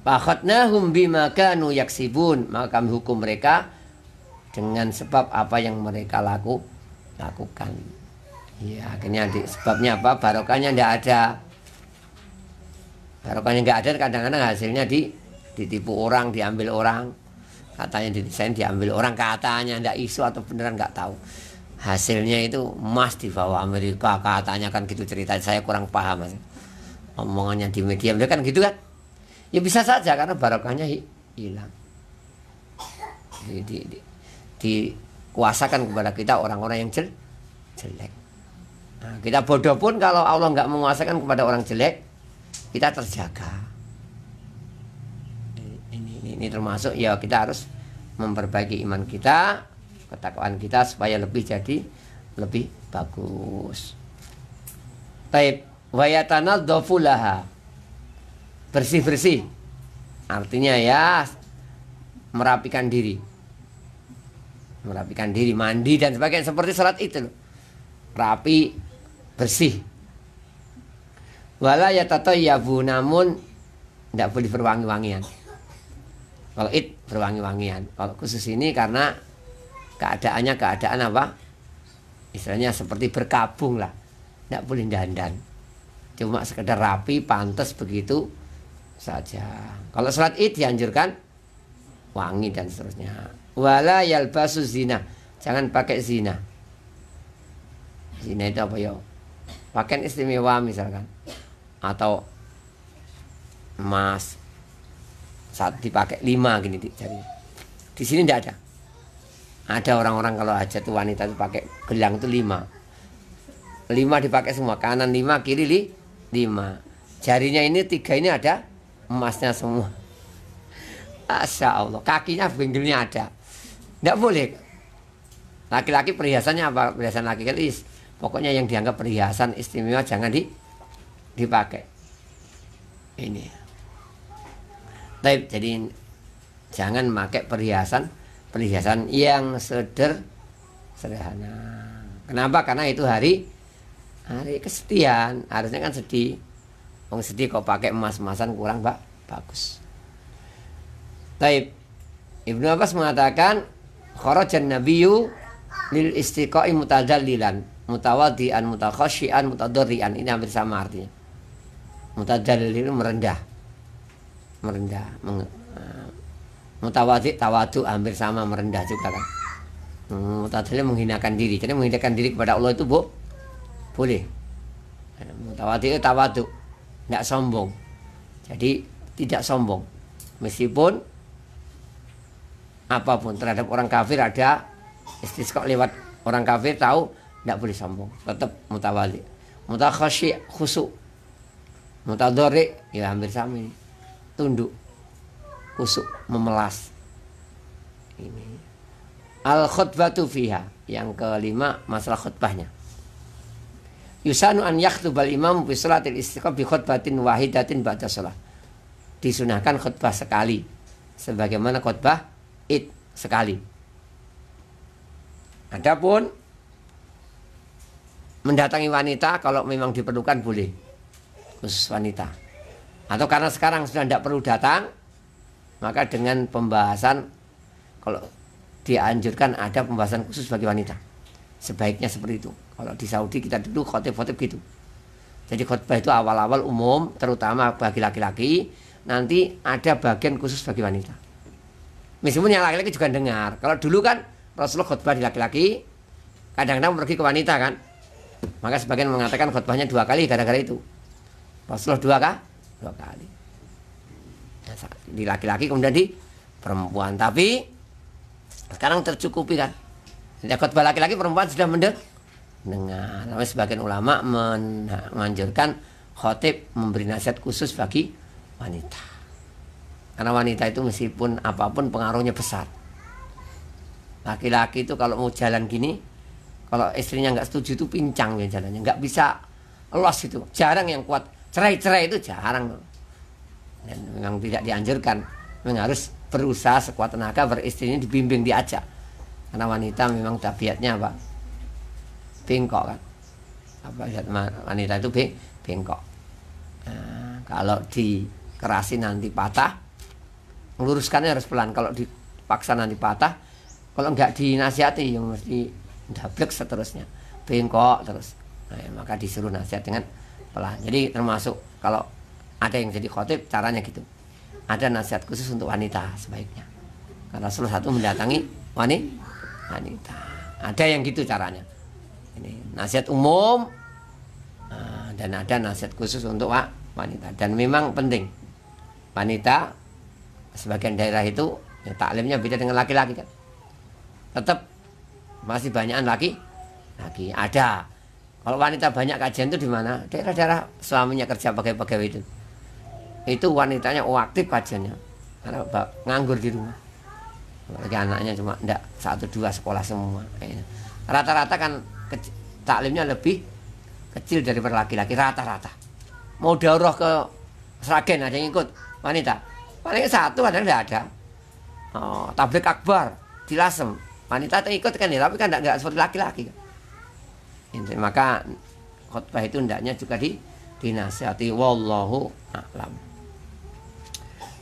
Fakhatnahum bima kanu yaksibun, maka kami hukum mereka dengan sebab apa yang mereka lakukan. Ya, akhirnya sebabnya apa? Barokahnya tidak ada. Barokahnya nggak ada, kadang-kadang hasilnya ditipu orang, diambil orang. Katanya didesain diambil orang, katanya tidak isu atau beneran nggak tahu. Hasilnya itu emas dibawa Amerika, katanya kan gitu cerita. Saya kurang paham mas. Omongannya di media, kan gitu kan? Ya bisa saja karena barokahnya hilang. Dikuasakan kepada kita orang-orang yang jelek. Nah, kita bodoh pun kalau Allah nggak menguasakan kepada orang jelek, kita terjaga. Ini termasuk ya kita harus memperbaiki iman kita, ketakwaan kita supaya lebih bagus. Taib wa yatanadzafu laha. Bersih-bersih. Artinya ya merapikan diri. Merapikan diri, mandi dan sebagainya seperti salat itu loh. Rapi, bersih. Wala yatatayyabu, namun tidak boleh berwangi-wangian. Kalau id berwangi-wangian. Kalau khusus ini karena keadaannya keadaan apa? Istilahnya seperti berkabung lah. Tidak boleh dandan. Cuma sekedar rapi, pantas begitu saja. Kalau salat id dianjurkan wangi dan seterusnya. Wala yalbasu zina, jangan pakai zina. Zina itu apa ya? Pakaian istimewa misalkan, atau emas saat dipakai 5 gini jadi. Di sini tidak ada. Ada orang-orang kalau hajat tuh wanita itu pakai gelang itu 5 dipakai semua, kanan 5, kiri 5. Jarinya ini 3 ini ada emasnya semua. Masya Allah. Kakinya bengelnya ada. Tidak boleh. Laki-laki perhiasannya apa? Perhiasan laki-laki pokoknya yang dianggap perhiasan istimewa jangan dipakai. Ini. Jadi jangan pakai perhiasan yang sederhana. Kenapa? Karena itu hari kesedihan. Harusnya kan sedih. Wong sedih kok pakai emas-emasan kurang bagus. Taib. Ibnu Abbas mengatakan kharajan nabiyyu lil istiqa'i mutadallilan mutawaddian mutakhasyian mutadarrian. Ini hampir sama artinya. Mutadallil itu merendah. Mutawaddi tawadu hampir sama, merendah juga kan. Mutadallil menghinakan diri. Jadi menghinakan diri kepada Allah itu boleh. Mutawaddi itu tawadu, tidak sombong. Jadi tidak sombong. Meskipun apapun terhadap orang kafir ada istisqa lewat orang kafir, tahu tidak boleh sombong, tetap mutawali. Mutakhasyi khusuk, mutadorri ya hampir sama ini. Tunduk, khusuk, memelas. Ini al khutbatu fiha, yang kelima masalah khutbahnya. Yusanu an yakhtubal imam fi salatil istiqa bi khutbatin wahidatin ba'da shalah. Disunahkan khutbah sekali sebagaimana khutbah id sekali. Adapun mendatangi wanita kalau memang diperlukan boleh, khusus wanita. Atau karena sekarang sudah tidak perlu datang, maka dengan pembahasan kalau dianjurkan ada pembahasan khusus bagi wanita. Sebaiknya seperti itu. Kalau di Saudi kita dulu khotib-khotib gitu. Jadi khutbah itu awal-awal umum, terutama bagi laki-laki. Nanti ada bagian khusus bagi wanita. Meskipun yang laki-laki juga dengar. Kalau dulu kan Rasulullah khutbah di laki-laki, kadang-kadang pergi ke wanita kan. Maka sebagian mengatakan khutbahnya 2 kali gara-gara itu. Rasulullah 2 kali. Di laki-laki kemudian di perempuan. Tapi sekarang tercukupi kan. Khutbah laki-laki perempuan sudah mendengar. Tapi sebagian ulama menganjurkan khotib memberi nasihat khusus bagi wanita. Karena wanita itu meskipun apapun pengaruhnya besar. Laki-laki itu kalau mau jalan gini, kalau istrinya nggak setuju itu pincang ya jalannya, nggak bisa los itu. Jarang yang kuat. Cerai itu jarang. Dan memang tidak dianjurkan. Memang harus berusaha sekuat tenaga beristrinya dibimbing, diajak. Karena wanita memang tabiatnya apa? Bengkok kan. Wanita itu bengkok. Nah, kalau dikerasin nanti patah, meluruskannya harus pelan. Kalau dipaksa nanti patah, kalau nggak dinasihati yang mesti dablek seterusnya, bengkok terus. Nah, maka disuruh nasihat dengan pelan. Jadi termasuk kalau ada yang jadi khotib caranya gitu. Ada nasihat khusus untuk wanita sebaiknya. Karena salah satu mendatangi wanita. Ada yang gitu caranya. Ini nasihat umum dan ada nasihat khusus untuk wanita. Dan memang penting wanita sebagian daerah itu ya, taklimnya beda dengan laki-laki kan. Tetap masih banyakan laki ada. Kalau wanita banyak kajian itu di mana? Daerah-daerah suaminya kerja pegawai itu. Itu wanitanya aktif kajiannya. Karena nganggur di rumah. Apalagi anaknya cuma enggak 1-2 sekolah semua. Rata-rata kan taklimnya lebih kecil daripada laki-laki rata-rata. Mau daurah ke Sragen ada yang ikut wanita. Paling 1 kadang enggak ada. Oh, tablik akbar di Lasem. Wanita ikut kan ya, tapi kan enggak seperti laki-laki kan. Maka khutbah itu hendaknya juga dinasihati wallahu a'lam.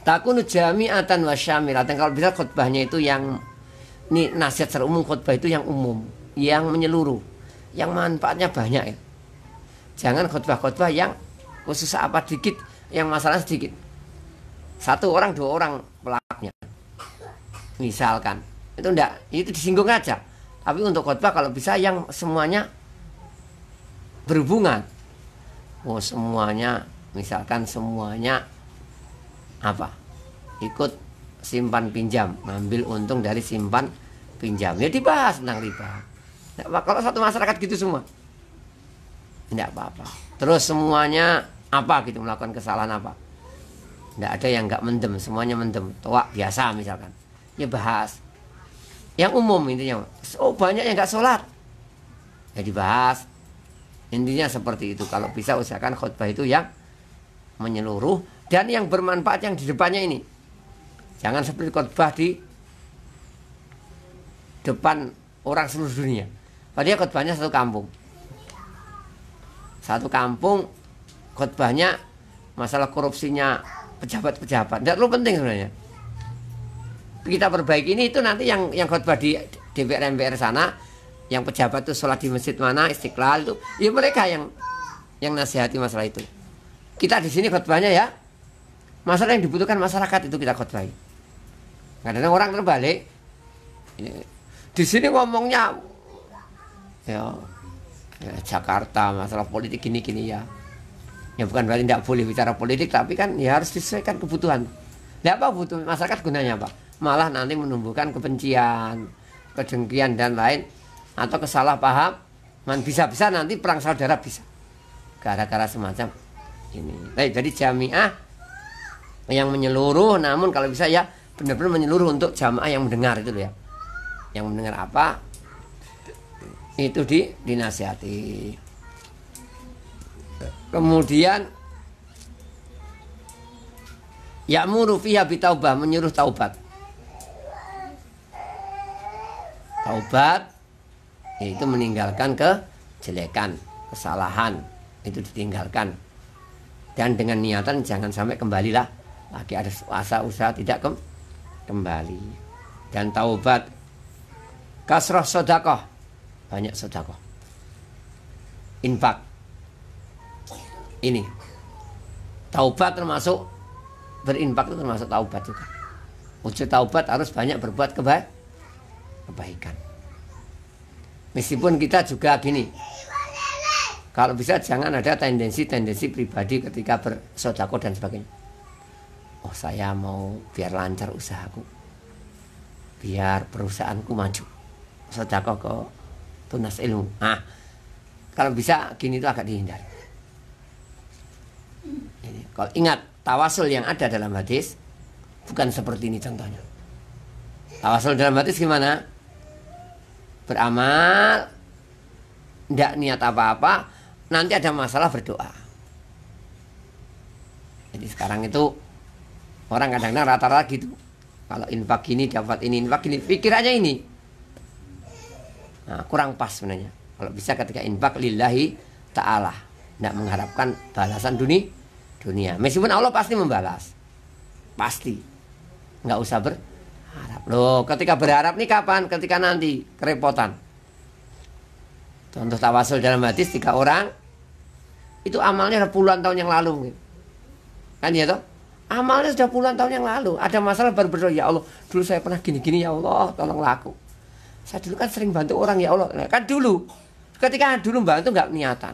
Takunu jami'atan wa syamilatan. Kalau bisa khutbahnya itu yang ini nasihat secara umum, khutbah itu yang umum, yang menyeluruh, yang manfaatnya banyak ya. Jangan khutbah-khutbah yang khusus apa dikit, yang masalah sedikit. 1 orang 2 orang pelakunya. Misalkan itu enggak, itu disinggung aja. Tapi untuk khutbah kalau bisa yang semuanya berhubungan. Oh, semuanya, misalkan semuanya apa? Ikut simpan pinjam, ngambil untung dari simpan pinjam. Ya dibahas tentang riba. Nah, kalau satu masyarakat gitu semua, tidak apa-apa. Terus semuanya apa gitu melakukan kesalahan apa? Tidak ada yang nggak mendem, semuanya mendem. Toa biasa misalkan. Ya bahas. Yang umum intinya. Oh banyak yang nggak sholat. Ya dibahas. Intinya seperti itu. Kalau bisa usahakan khutbah itu yang menyeluruh dan yang bermanfaat yang di depannya ini. Jangan seperti khutbah di depan orang seluruh dunia. Padahal khutbahnya satu kampung. Satu kampung khutbahnya masalah korupsinya pejabat-pejabat. Tidak terlalu penting sebenarnya. Kita perbaiki ini itu nanti yang khutbah di DPR MPR sana, yang pejabat itu sholat di masjid mana, Istiqlal itu, ya mereka yang nasihati masalah itu. Kita di sini khutbahnya ya masalah yang dibutuhkan masyarakat itu kita khutbahi. Kadang-kadang orang terbalik. Di sini ngomongnya ya Jakarta masalah politik gini-gini ya. Ya bukan berarti tidak boleh bicara politik, tapi kan ya harus disesuaikan kebutuhan. Tidak apa butuh masyarakat gunanya apa? Malah nanti menumbuhkan kebencian, kedengkian dan lain, atau kesalahpahaman. Bisa-bisa nanti perang saudara bisa gara-gara semacam ini. Baik, jadi jamiah yang menyeluruh, namun kalau bisa ya benar-benar menyeluruh untuk jamaah yang mendengar itu loh ya. Yang mendengar apa itu dinasihati. Kemudian ya'muru fiha bitaubah, menyuruh taubat. Taubat yaitu meninggalkan kejelekan, kesalahan, itu ditinggalkan. Dan dengan niatan jangan sampai kembalilah lagi ada usaha tidak kembali. Dan taubat kasrah sedekah, banyak sedekah, infak. Ini taubat termasuk berinfak, itu termasuk taubat juga. Wujud taubat harus banyak berbuat kebaikan. Meskipun kita juga gini, Kalau bisa jangan ada tendensi-tendensi pribadi ketika bersedekah dan sebagainya. Oh, saya mau biar lancar usahaku, biar perusahaanku maju, sedekah ke tunas ilmu. Nah, kalau bisa gini itu agak dihindari. Ini, kalau ingat tawasul yang ada dalam hadis bukan seperti ini contohnya. Tawasul dalam hadis gimana? Beramal, tidak niat apa-apa, nanti ada masalah berdoa. Jadi sekarang itu orang kadang-kadang rata-rata gitu. Kalau infak ini dapat ini, infak ini, pikirannya ini. Nah, kurang pas sebenarnya. Kalau bisa ketika infak lillahi ta'ala, tidak mengharapkan balasan dunia. Meskipun Allah pasti membalas, pasti. Nggak usah berharap. Loh, ketika berharap nih kapan? Ketika nanti kerepotan. Contoh tawasul dalam hadis 3 orang itu amalnya udah puluhan tahun yang lalu, kan ya toh? Amalnya sudah puluhan tahun yang lalu. Ada masalah baru berdoa, ya Allah, dulu saya pernah gini-gini, ya Allah, tolonglah aku. Saya dulu kan sering bantu orang, ya Allah. Kan dulu, ketika dulu bantu nggak niatan.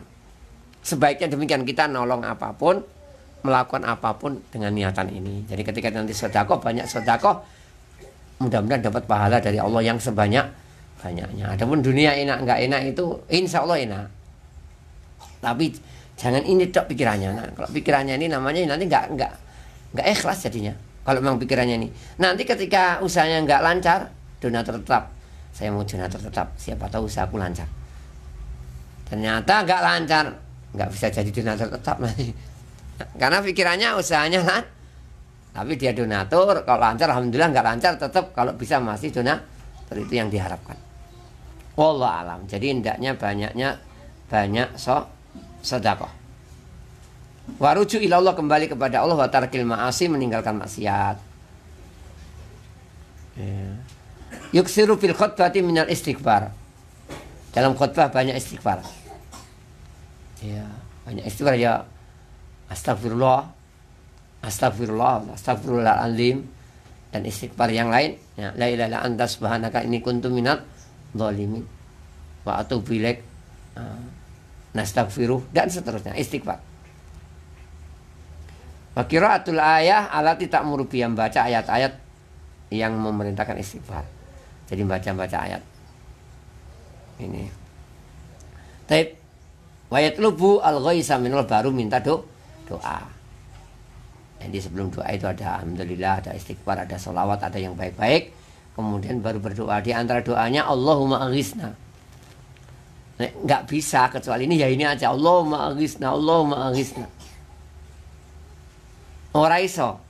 Sebaiknya demikian, kita nolong apapun, melakukan apapun dengan niatan ini. Jadi ketika nanti sedekah, banyak sedekah, mudah-mudahan dapat pahala dari Allah yang sebanyak-banyaknya. Adapun dunia enak nggak enak itu insya Allah enak. Tapi jangan ini tok pikirannya. Nah, kalau pikirannya ini namanya nanti nggak ikhlas jadinya. Kalau memang pikirannya ini, nanti ketika usahanya nggak lancar, donatur tetap. Saya mau donatur tetap. Siapa tahu usahaku lancar. Ternyata nggak lancar, nggak bisa jadi donatur tetap nanti. Karena pikirannya usahanya kan, tapi dia donatur. Kalau lancar, alhamdulillah. Nggak lancar, tetap kalau bisa masih donatur, itu yang diharapkan. Wallahu alam. Jadi hendaknya banyak sedekah. Waruju ilallah, kembali kepada Allah, wa tarkil ma'asi, meninggalkan maksiat. Yuksiru fil khutbati minal istighfar. Dalam khutbah banyak istighfar. Ya, banyak istighfar ya. Astagfirullah, astagfirullahaladzim, dan istighfar yang lain. Ya, la ilaha illa anta subhanaka inni kuntu minadz dzalimin wa atubu ilaik. Nastaghfiruh, dan seterusnya istighfar. Wa qiraatul ayah alati ta'muru bi, baca ayat-ayat yang memerintahkan istighfar. Jadi baca ayat ini. Taib wa yatlubu al-ghaisa minal, baru minta doa. Jadi sebelum doa itu ada alhamdulillah, ada istighfar, ada sholawat, ada yang baik-baik. Kemudian baru berdoa. Di antara doanya Allahumma aghithna. Nggak bisa kecuali ini, ya ini aja, Allahumma aghithna, Allahumma aghithna. Ora iso,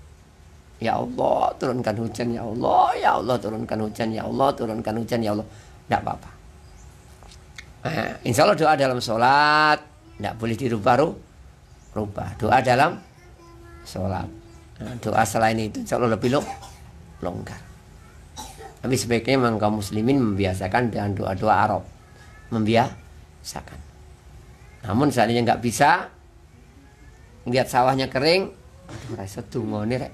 ya Allah turunkan hujan, ya Allah, ya Allah turunkan hujan, ya Allah turunkan hujan, ya Allah. Nggak apa-apa. Nah, insya Allah doa dalam sholat nggak boleh dirubah. Doa dalam sholat. Nah, doa selain itu insya Allah lebih longgar. Tapi sebaiknya memang kaum muslimin membiasakan dengan doa-doa Arab. Membiasakan. Namun seandainya nggak bisa, lihat sawahnya kering, aduh rasa tunggu nih,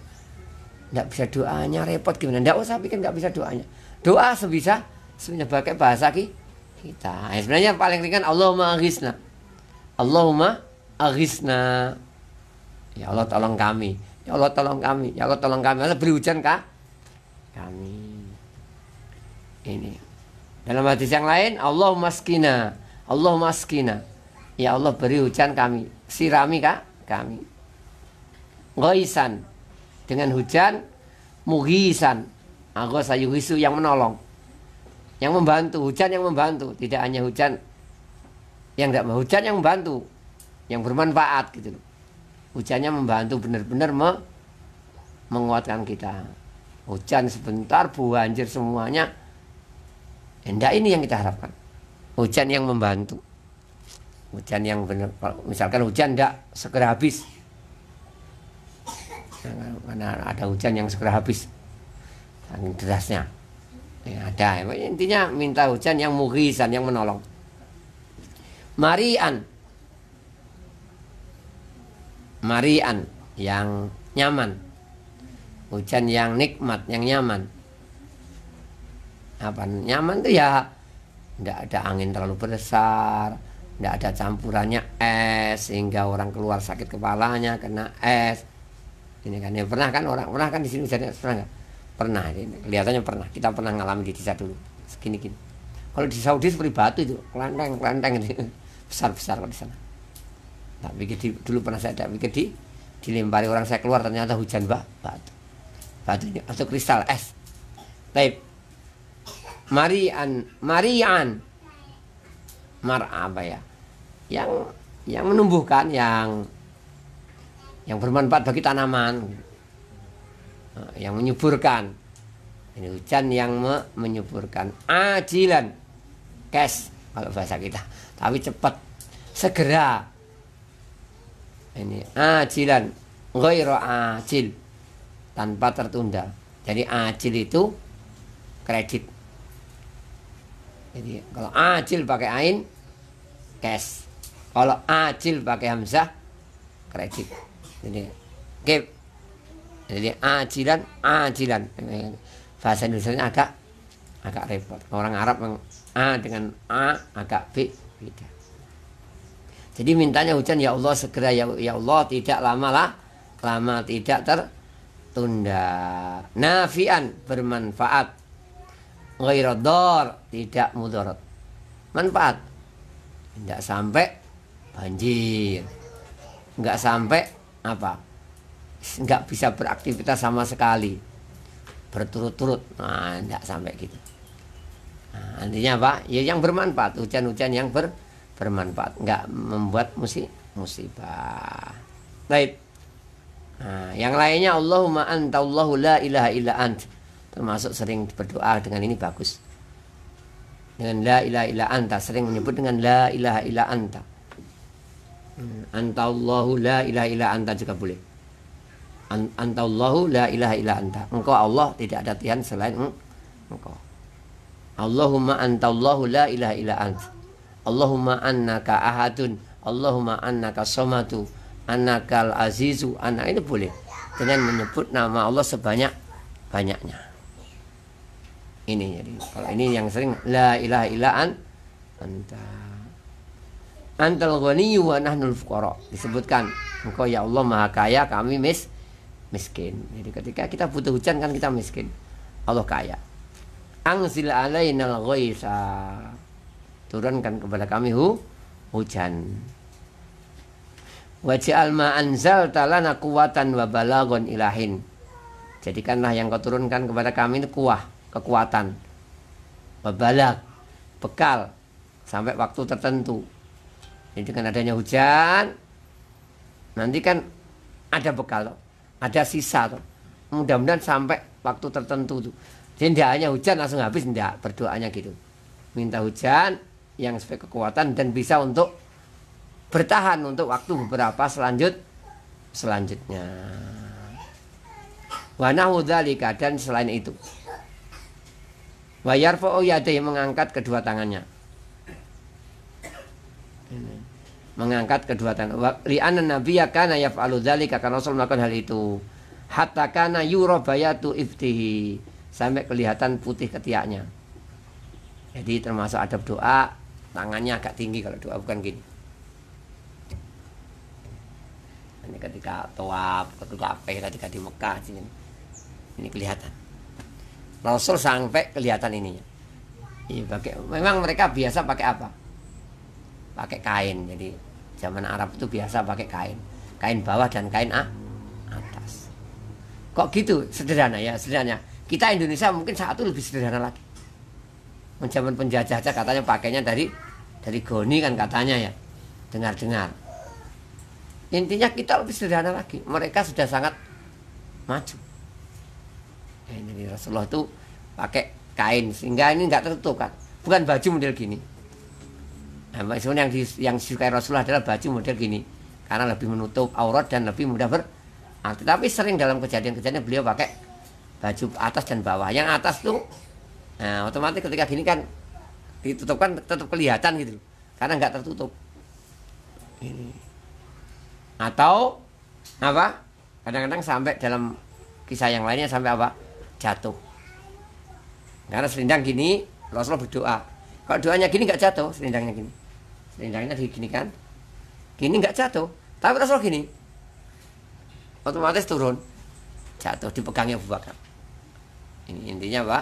nggak bisa doanya, repot gimana? Nggak usah bikin, nggak bisa doanya. Doa sebisa sebenarnya pakai bahasa kita. Ya, sebenarnya paling ringan Allahumma aghithna. Allahumma aghithna. Ya Allah tolong kami. Ya Allah tolong kami. Ya Allah tolong kami. Allah beri hujan kami. Ini. Dalam hadis yang lain, Allahumma askina. Allahumma askina. Ya Allah beri hujan kami. Sirami kami. Ghaisan. Dengan hujan. Mughisan. Aghosa yuhisu, yang menolong. Yang membantu, hujan yang membantu, tidak hanya hujan yang tidak mau, hujan yang membantu, yang bermanfaat gitu loh. Hujannya membantu benar-benar menguatkan kita. Hujan sebentar banjir semuanya. Enggak, ini yang kita harapkan. Hujan yang membantu. Hujan yang benar, misalkan hujan enggak segera habis. Karena ada hujan yang segera habis. Saking derasnya. Ya, ada. Intinya minta hujan yang mughisan, yang menolong. Marian, yang nyaman. Hujan yang nikmat, yang nyaman. Apa nyaman tuh ya? Tidak ada angin terlalu besar, Tidak ada campurannya es sehingga orang keluar sakit kepalanya kena es. Ini kan ya, pernah kan orang pernah kan di sini pernah nggak? Pernah, ini kelihatannya pernah. Kita pernah ngalami di desa dulu segini gini. Kalau di Saudi seperti batu itu, kelenteng gitu. Besar kalau di sana. Tak pikir dulu pernah saya tak pikir dilempari orang, saya keluar ternyata hujan batu ini atau kristal es. Taib. Marian apa ya? Yang menumbuhkan, yang bermanfaat bagi tanaman, yang menyuburkan. Ini hujan yang menyuburkan. Ajilan, cash kalau bahasa kita, tapi cepat, segera. Ini ajilan, ghairu ajil, tanpa tertunda. Jadi ajil itu kredit. Jadi kalau ajil pakai ain, cash. Kalau ajil pakai hamzah, kredit. Jadi ajilan. Bahasa Indonesia agak repot. Orang Arab yang A dengan A agak beda. Jadi mintanya hujan, ya Allah segera, ya Allah tidak lama tidak tertunda. Nafian, bermanfaat. Ghairador, tidak mudarat. Manfaat. Tidak sampai banjir. Enggak sampai apa? Enggak bisa beraktivitas sama sekali. Berturut-turut. Nah, enggak sampai gitu. Nah, artinya apa? Ya yang bermanfaat, hujan-hujan yang bermanfaat, enggak membuat musibah. Baik. Nah, yang lainnya Allahumma anta Allahu la ilaha illa ant. Termasuk sering berdoa dengan ini bagus. Dengan la ilaha illa anta, sering menyebut dengan la ilaha illa anta. Anta Allahu la ilaha illa anta juga boleh. Anta Allahu la ilaha illa anta. Engkau Allah, tidak ada Tuhan selain engkau. Allahumma anta Allahu la ilaha illa anta. Allahumma annaka ahadun. Allahumma annaka somatu. Annakal azizu. Anak ini boleh dengan menyebut nama Allah sebanyak-banyaknya. Ini jadi kalau ini yang sering la ilaha illa anta. Antal ghaniyyu wa nahnul fuqara. Disebutkan engkau ya Allah maha kaya, kami miskin. Jadi ketika kita butuh hujan kan kita miskin, Allah kaya. Anzil alainal ghaitha. Turunkan kepada kami hujan. Waj'al ma anzalta lana quwwatan wa balaghon ilahin. Jadikanlah yang kau turunkan kepada kami itu kekuatan. Wa balag, bekal sampai waktu tertentu. Jadi dengan adanya hujan nanti kan ada bekal, ada sisa tuh. Mudah-mudahan sampai waktu tertentu tuh. Jadi tidak hanya hujan langsung habis, tidak, berdoanya gitu. Minta hujan yang sebagai kekuatan dan bisa untuk bertahan untuk waktu beberapa selanjutnya. Wa nahu dzalika, dan selain itu. Wa yarfa'u yadayhi, mengangkat kedua tangannya. Mengangkat kedua tangan. Li'anna nabiyya kana yaf'alu dzalika, karena Rasul melakukan hal itu. Hatta kana yura bayatu iftihi, sampai kelihatan putih ketiaknya. Jadi termasuk adab doa, tangannya agak tinggi kalau doa, bukan gini. Ini ketika tawaf, ketika di Mekah sini. Ini kelihatan. Rasul sampai kelihatan ininya. Memang mereka biasa pakai apa? Pakai kain. Jadi zaman Arab itu biasa pakai kain. Kain bawah dan kain atas. Kok gitu? Sederhana ya, sederhana. Kita Indonesia mungkin saat itu lebih sederhana lagi. Zaman penjajah aja katanya pakainya dari goni kan katanya ya. Dengar-dengar. Intinya kita lebih sederhana lagi. Mereka sudah sangat maju. Jadi Rasulullah itu pakai kain sehingga ini nggak tertutup kan. Bukan baju model gini. Nah, yang disukai Rasulullah adalah baju model gini, karena lebih menutup aurat dan lebih mudah berarti. Tapi sering dalam kejadian-kejadian beliau pakai baju atas dan bawah. Yang atas tuh, nah, otomatis ketika gini kan ditutupkan, tetap kelihatan gitu, karena nggak tertutup. Ini. Atau apa? Kadang-kadang sampai dalam kisah yang lainnya sampai apa? Jatuh. Karena selendang gini, Rasulullah berdoa. Kalau doanya gini nggak jatuh, selendangnya gini. selendangnya gini kan, gini nggak jatuh, tapi Rasulullah gini, otomatis turun, jatuh dipegangnya Abu Bakar. Ini intinya apa?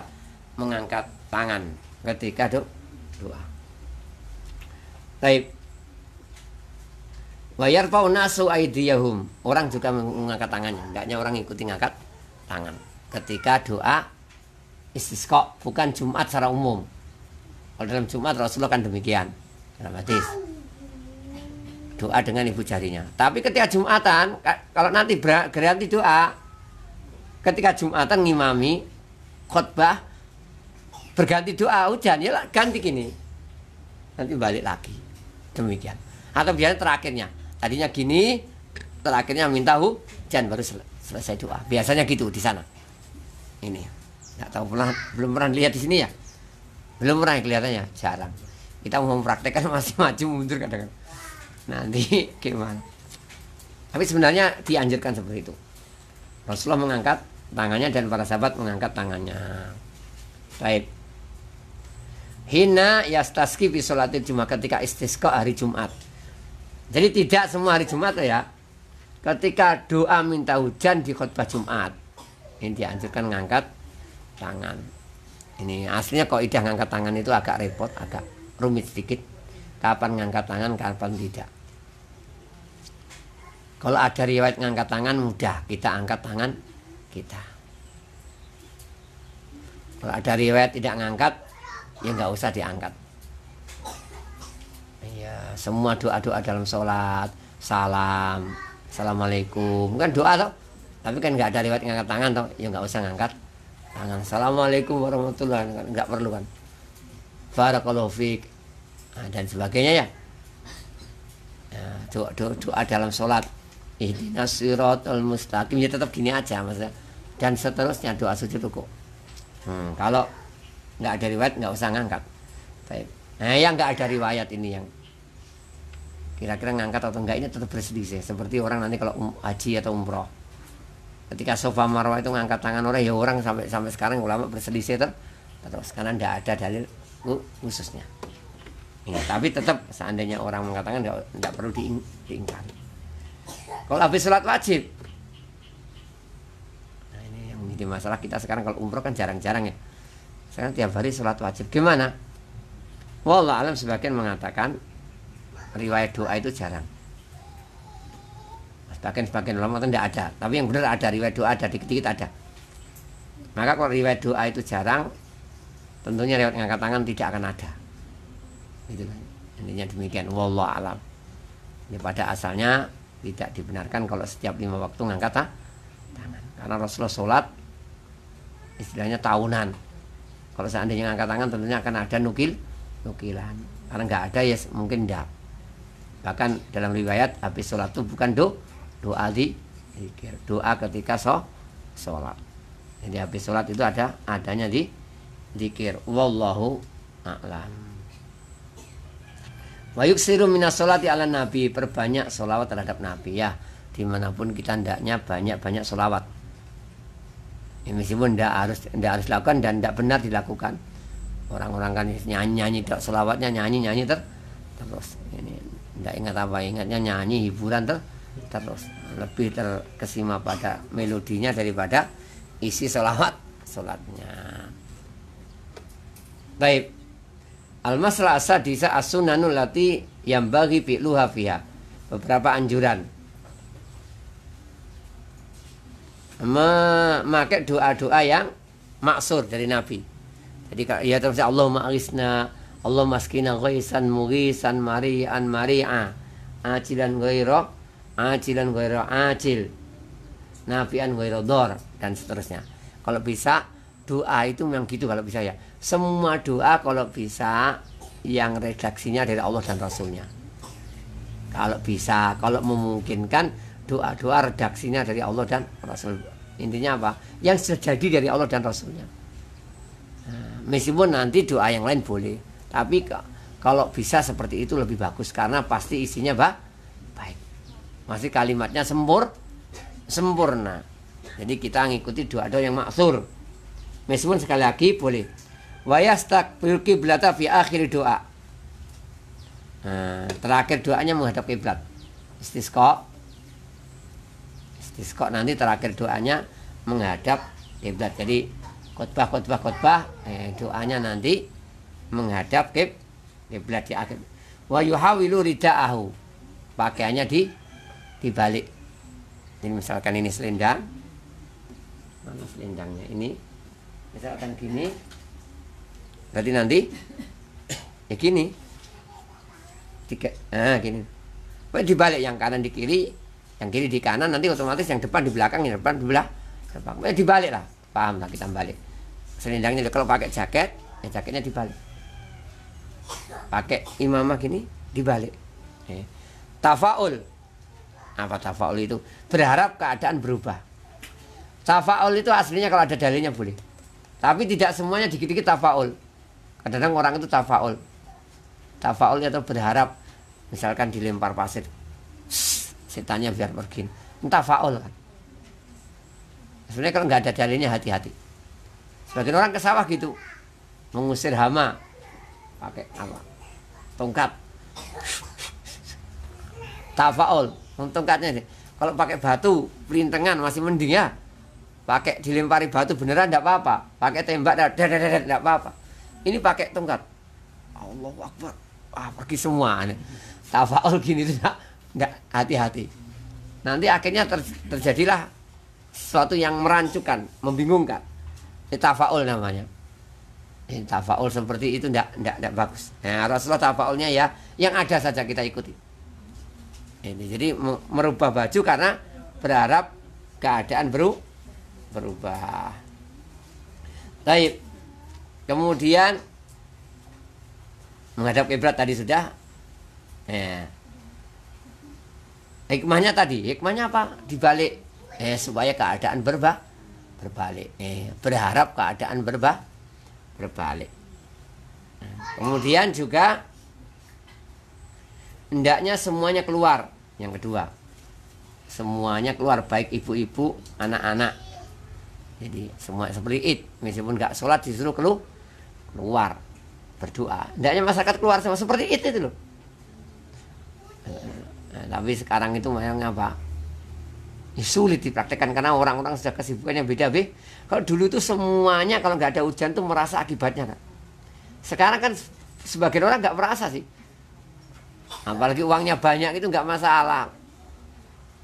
Mengangkat tangan ketika doa. Baik. Wa yarfa'u nasu aydiyahum. Orang juga mengangkat tangannya. Hendaknya orang ikuti ngangkat tangan ketika doa istisqa, bukan Jumat secara umum. Kalau dalam Jumat Rasulullah kan demikian dalam hadis. Doa dengan ibu jarinya. Tapi ketika Jumatan, kalau nanti berganti doa, ketika Jumatan ngimami khutbah berganti doa hujan, ya ganti gini. Nanti balik lagi. Demikian. Atau biasanya terakhirnya. Tadinya gini, terakhirnya minta hujan baru selesai doa. Biasanya gitu di sana. Ini. Enggak tahu belum pernah lihat di sini ya. Belum pernah kelihatannya, jarang. Kita mau mempraktekkan masih maju mundur kadang-kadang. Nanti gimana? Tapi sebenarnya dianjurkan seperti itu. Rasulullah mengangkat tangannya dan para sahabat mengangkat tangannya. Baik. Hina yastasqi fi sholatil Jumat, ketika istisqa hari Jumat. Jadi tidak semua hari Jumat ya. Ketika doa minta hujan di khutbah Jumat, ini dianjurkan mengangkat tangan. Ini aslinya kaidah ngangkat tangan itu agak repot, agak rumit sedikit. Kapan ngangkat tangan, kapan tidak. Kalau ada riwayat ngangkat tangan mudah, kita angkat tangan kita. Kalau ada riwayat tidak ngangkat, ya nggak usah diangkat. Ya, semua doa-doa dalam sholat, salam, assalamualaikum, kan doa toh. Tapi kan nggak ada riwayat ngangkat tangan toh, ya nggak usah ngangkat tangan. Assalamualaikum warahmatullahi wabarakatuh, nggak perlu kan. Barakallahu fiik, nah, dan sebagainya ya. Doa dalam sholat, ihdinas siratal mustaqim, ya tetap gini aja maksudnya. Dan seterusnya doa sujud rukuk. Kalau nggak ada riwayat nggak usah ngangkat. Baik. Nah, yang nggak ada riwayat ini yang kira-kira ngangkat atau enggak ini tetap berselisih. Seperti orang nanti kalau haji atau umroh, ketika Safa Marwah itu ngangkat tangan orang, ya orang sampai sekarang ulama berselisih terus karena tidak ada dalil khususnya. Ini, tapi tetap seandainya orang mengatakan tidak perlu diingkari. Kalau habis sholat wajib, nah ini yang menjadi masalah kita sekarang. Kalau umroh kan jarang-jarang ya. Sekarang tiap hari sholat wajib. Gimana? Wallah alam, sebagian mengatakan riwayat doa itu jarang. Sebagian ulama itu tidak ada. Tapi yang benar ada riwayat doa, ada dikit-dikit ada. Maka kalau riwayat doa itu jarang, tentunya riwayat ngangkat tangan tidak akan ada. Gitu kan. Intinya demikian. Wallah alam. Ini pada asalnya tidak dibenarkan kalau setiap 5 waktu ngangkat tangan. Karena Rasulullah sholat istilahnya tahunan. Kalau seandainya ngangkat tangan tentunya akan ada nukilan. Karena nggak ada ya mungkin tidak. Bahkan dalam riwayat habis sholat itu bukan doa zikir, doa ketika sholat. Jadi habis sholat itu adanya di zikir. Wallahu a'lam. Wa yuksiru minas sholati ala nabi, perbanyak sholawat terhadap nabi ya. Dimanapun kita hendaknya banyak-banyak sholawat. Ya, meskipun tidak harus dilakukan dan tidak benar dilakukan. Orang-orang kan nyanyi sholawatnya nyanyi terus. Ini tidak ingat apa, ingatnya nyanyi hiburan terus. Lebih terkesima pada melodinya daripada isi sholatnya. Baik. Al-maslah as-sadisa as-sunanul lati yang bagi fi'luha fiha. Beberapa anjuran memakai doa-doa yang maksur dari Nabi. Jadi ya terus Allahumma aghithna, Allahumma askina ghaisan mughisan mari'an mari'a, ajilan ghaira ajil, nafi'an ghaira dhar, dan seterusnya. Kalau bisa doa itu memang gitu kalau bisa ya. Semua doa kalau bisa yang redaksinya dari Allah dan Rasulnya. Kalau bisa, kalau memungkinkan doa-doa redaksinya dari Allah dan Rasul. Intinya apa? Yang sudah jadi dari Allah dan Rasulnya. Nah, meskipun nanti doa yang lain boleh, tapi kalau bisa seperti itu lebih bagus karena pasti isinya baik. Masih kalimatnya sempurna. Jadi kita ngikuti doa-doa yang maksur. Meskipun sekali lagi boleh. Wa yastaqbil qiblata fi akhir doa. Nah, terakhir doanya menghadap kiblat. Istisqa. Istisqa nanti terakhir doanya menghadap kiblat. Jadi khotbah doanya nanti menghadap kiblat di akhir. Wa yuhawilu ridaahu. Pakaiannya dibalik. Jadi misalkan ini selendang. Mana selendangnya ini? Misalkan gini. Berarti nanti ya gini. Gini. Dibalik, yang kanan di kiri, yang kiri di kanan, nanti otomatis yang depan di belakang, yang depan di belakang. Dibalik lah. Paham lah, kita balik. Selendangnya kalau pakai jaket, ya jaketnya dibalik. Pakai imamah gini, dibalik. Tafaul. Apa tafaul itu? Berharap keadaan berubah. Tafaul itu aslinya kalau ada dalilnya boleh. Tapi tidak semuanya dikit-dikit tafaul. Kadang-kadang orang itu tafaul. Tafaul itu berharap, misalkan dilempar pasir, setannya biar pergi. Tafaul kan. Sebenarnya kalau nggak ada dalilnya hati-hati. Sebagian orang ke sawah gitu, mengusir hama, pakai apa? Tongkat. Tafaul, tongkatnya deh. Kalau pakai batu, pelintengan masih mending ya. Pakai dilempari batu beneran tidak apa-apa. Pakai tembak tidak apa-apa. Ini pakai tongkat. Allahu Akbar. Pergi semua. Tafaul gini tidak hati-hati. Nanti akhirnya terjadilah sesuatu yang merancukan, membingungkan. Ini tafaul namanya. Ini tafaul seperti itu tidak bagus. Nah, Rasulullah tafaulnya ya yang ada saja kita ikuti. Ini jadi merubah baju karena berharap keadaan berubah. Baik. Kemudian menghadap kiblat tadi sudah. Hikmahnya apa? Dibalik supaya keadaan berbalik. Berharap keadaan berbalik. Kemudian juga hendaknya semuanya keluar. Yang kedua, semuanya keluar, baik ibu-ibu, anak-anak. Jadi semua seperti Id, meskipun nggak sholat disuruh keluar berdoa. Hendaknya masyarakat keluar sama seperti Id itu loh. Tapi sekarang itu memang apa? Sulit dipraktekkan karena orang-orang sudah kesibukannya beda. Kalau dulu itu semuanya kalau nggak ada hujan tuh merasa akibatnya kan. Sekarang kan sebagian orang nggak merasa sih. Apalagi uangnya banyak itu nggak masalah.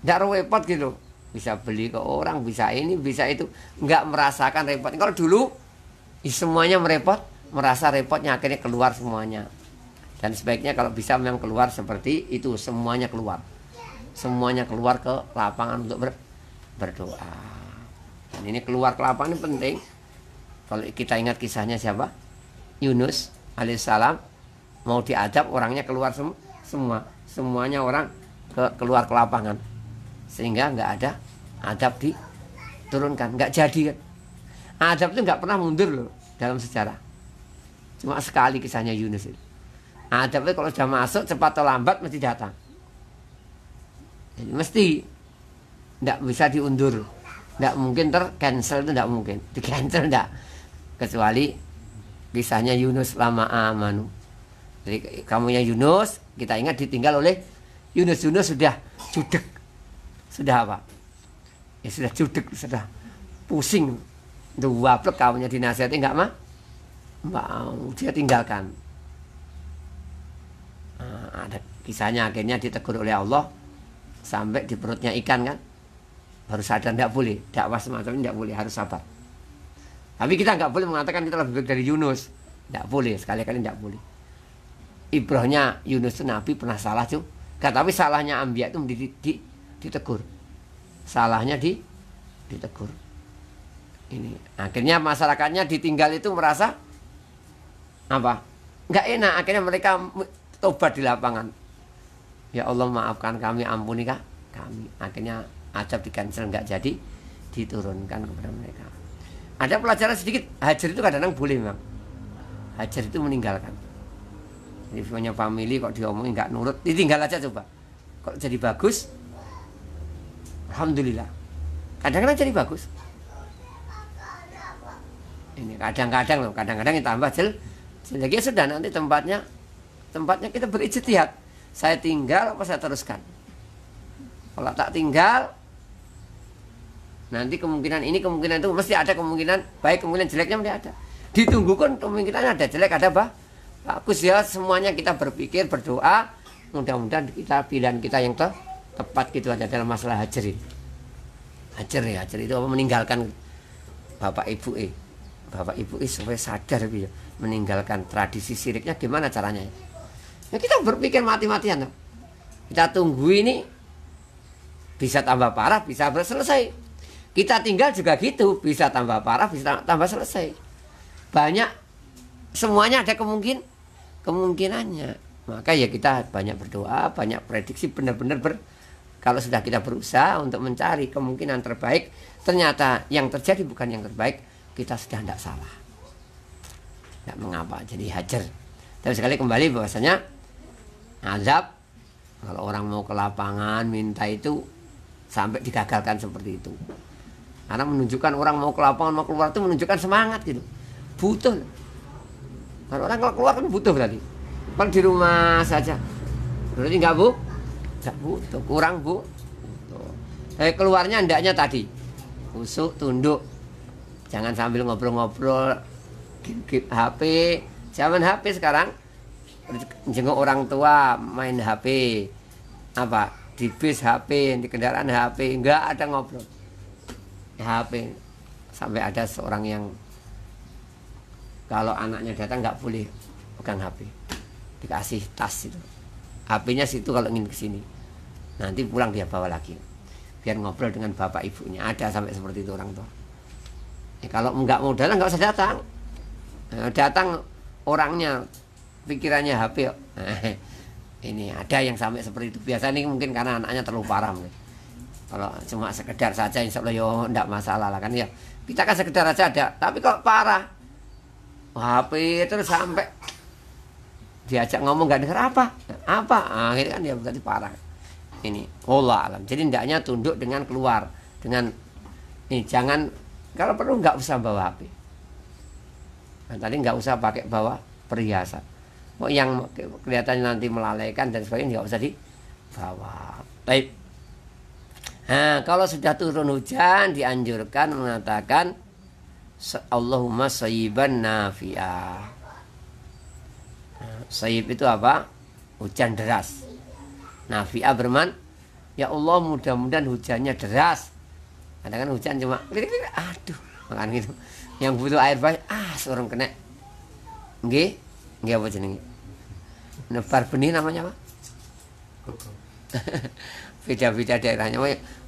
Nggak repot gitu. Bisa beli ke orang, bisa ini, bisa itu. Nggak merasakan repot. Kalau dulu semuanya merasa repotnya akhirnya keluar semuanya. Dan sebaiknya kalau bisa memang keluar seperti itu, semuanya keluar. Semuanya keluar ke lapangan untuk berdoa. Dan ini keluar ke lapangan ini penting. Kalau kita ingat kisahnya siapa? Yunus alaihissalam mau diadab, orangnya keluar semuanya orang keluar ke lapangan. Sehingga nggak ada adab diturunkan, nggak jadi kan. Adab itu nggak pernah mundur loh dalam sejarah. Cuma sekali kisahnya Yunus itu. Adab itu kalau sudah masuk cepat atau lambat mesti datang. Jadi mesti nggak bisa diundur, nggak mungkin cancel itu nggak mungkin, di cancel nggak. Kecuali kisahnya Yunus lama amanu. Jadi kamunya Yunus kita ingat ditinggal oleh Yunus sudah judek. Sudah apa? Ya sudah judek, sudah pusing. Dua plek kawannya dinasihati nggak mau, dia tinggalkan. Ada kisahnya akhirnya ditegur oleh Allah sampai di perutnya ikan kan. Baru sadar tidak boleh, dakwah semacam ini tidak boleh, harus sabar. Tapi kita nggak boleh mengatakan kita lebih baik dari Yunus. Tidak boleh, sekali-kali tidak boleh. Ibrahnya Yunus itu Nabi pernah salah tuh. Tapi salahnya Anbiya itu ditegur. Salahnya ditegur. Ini akhirnya masyarakatnya ditinggal itu merasa apa? Nggak enak. Akhirnya mereka tobat di lapangan. Ya Allah maafkan kami, ampuni kami. Akhirnya azab di cancel, nggak jadi diturunkan kepada mereka. Ada pelajaran sedikit. Hajar itu kadang-kadang boleh memang. Hajar itu meninggalkan. Jadi punya family kok diomongin nggak nurut, ditinggal aja coba. Kok jadi bagus? Alhamdulillah. Kadang-kadang jadi bagus. Ini kadang-kadang loh, kadang-kadang ditambah jelek ya sudah nanti tempatnya tempatnya kita berijtihad. Saya tinggal apa saya teruskan? Kalau tak tinggal, nanti kemungkinan ini, kemungkinan itu, mesti ada kemungkinan baik, kemungkinan jeleknya mesti ada. Ditunggu kan kemungkinan ada jelek, ada bagus ya. Semuanya kita berpikir, berdoa, mudah-mudahan kita pilihan kita yang tepat gitu aja dalam masalah hajar ini. Hajar itu apa? Meninggalkan bapak ibu supaya sadar ya, meninggalkan tradisi syiriknya gimana caranya ya, kita berpikir mati-matian. Kita tunggu ini bisa tambah parah, bisa selesai. Kita tinggal juga gitu, bisa tambah parah, bisa tambah selesai. Banyak, semuanya ada kemungkinannya. Maka ya kita banyak berdoa, banyak prediksi, benar-benar kalau sudah kita berusaha untuk mencari kemungkinan terbaik, ternyata yang terjadi bukan yang terbaik, kita sudah tidak salah. Tidak mengapa jadi hajar. Tapi sekali kembali bahwasanya azab, kalau orang mau ke lapangan minta itu sampai digagalkan seperti itu. Karena menunjukkan orang mau ke lapangan, mau keluar itu menunjukkan semangat gitu. Butuh. Kalau orang kalau keluar kan butuh berarti. Kalau di rumah saja berarti nggak butuh, kurang butuh. Keluarnya hendaknya tadi usuk, tunduk, jangan sambil ngobrol-ngobrol, HP. Zaman HP sekarang, jenguk orang tua, main HP, apa di bis HP, di kendaraan HP, nggak ada ngobrol. HP sampai ada seorang yang kalau anaknya datang nggak boleh pegang HP, dikasih tas itu, HP-nya situ kalau ingin kesini, nanti pulang dia bawa lagi biar ngobrol dengan bapak ibunya. Ada sampai seperti itu orang tua. Kalau nggak mau datang nggak usah datang, datang orangnya pikirannya HP. Ini ada yang sampai seperti itu. Biasanya ini mungkin karena anaknya terlalu parah mungkin. Kalau cuma sekedar saja insya Allah yo enggak masalah lah kan ya. Kita kan sekedar aja ada. Tapi kalau parah, HP terus sampai diajak ngomong nggak dengar apa, akhirnya kan dia berarti parah. Ini Allah alam. Jadi hendaknya tunduk dengan keluar, dengan ini jangan, kalau perlu nggak usah bawa HP. Nah, tadi nggak usah pakai bawa perhiasan. Yang kelihatannya nanti melalaikan dan sebagainya nggak usah dibawa. Baik. Nah, kalau sudah turun hujan dianjurkan mengatakan Allahumma sayyiban nafi'ah. Sayyib itu apa? Hujan deras. Nafi'ah berman, ya Allah mudah-mudahan hujannya deras. Kadang kan hujan cuma aduh, makan gitu. Yang butuh air banyak, seorang kena. Nggih apa jenenge? Nebar benih namanya apa? Beda-beda daerahnya.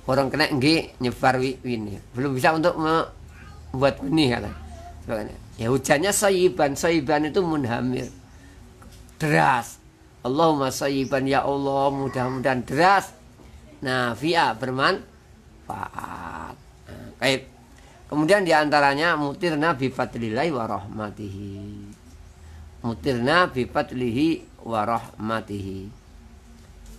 Orang kena nyebar wini. Belum bisa untuk membuat benih kata. Ya hujannya sayyiban itu munhamir. Deras. Allahumma sayyiban, ya Allah mudah-mudahan deras. Nafi'ah bermanfaat. Baik. Kemudian diantaranya mutirna bi fadlillahi wa rahmatihi. Mutirna bi fadlihi wa rahmatihi.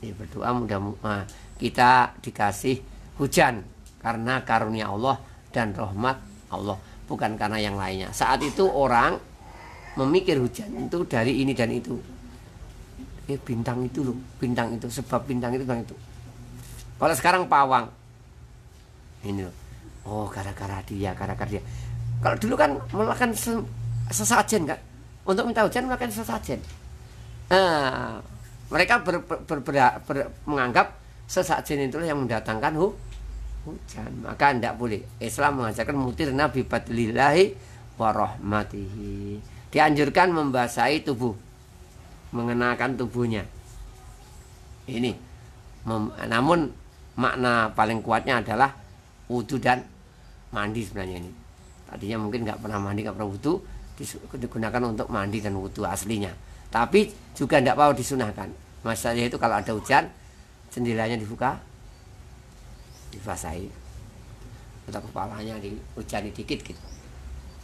Ya, berdoa mudah-mudahan kita dikasih hujan karena karunia Allah dan rahmat Allah, bukan karena yang lainnya. Saat itu orang memikir hujan itu dari ini dan itu. Bintang itu loh, bintang itu, sebab bintang itu, bintang itu. Kalau sekarang pawang, ini loh, oh gara-gara dia. Kalau dulu kan melakukan sesajen kan, untuk minta hujan melakukan sesajen. Mereka menganggap sesajen itulah yang mendatangkan hujan. Maka tidak boleh. Islam mengajarkan mutirna bi fadlillahi wa rahmatihi. Dianjurkan membasahi tubuh, mengenakan tubuhnya. Ini namun makna paling kuatnya adalah wudu dan mandi sebenarnya ini. Tadinya mungkin nggak pernah mandi, nggak pernah wudu, digunakan untuk mandi dan wudu aslinya. Tapi juga tidak mau disunahkan. Masalahnya itu kalau ada hujan, jendelanya dibuka, dibasahi, atau kepalanya dihujani dikit gitu.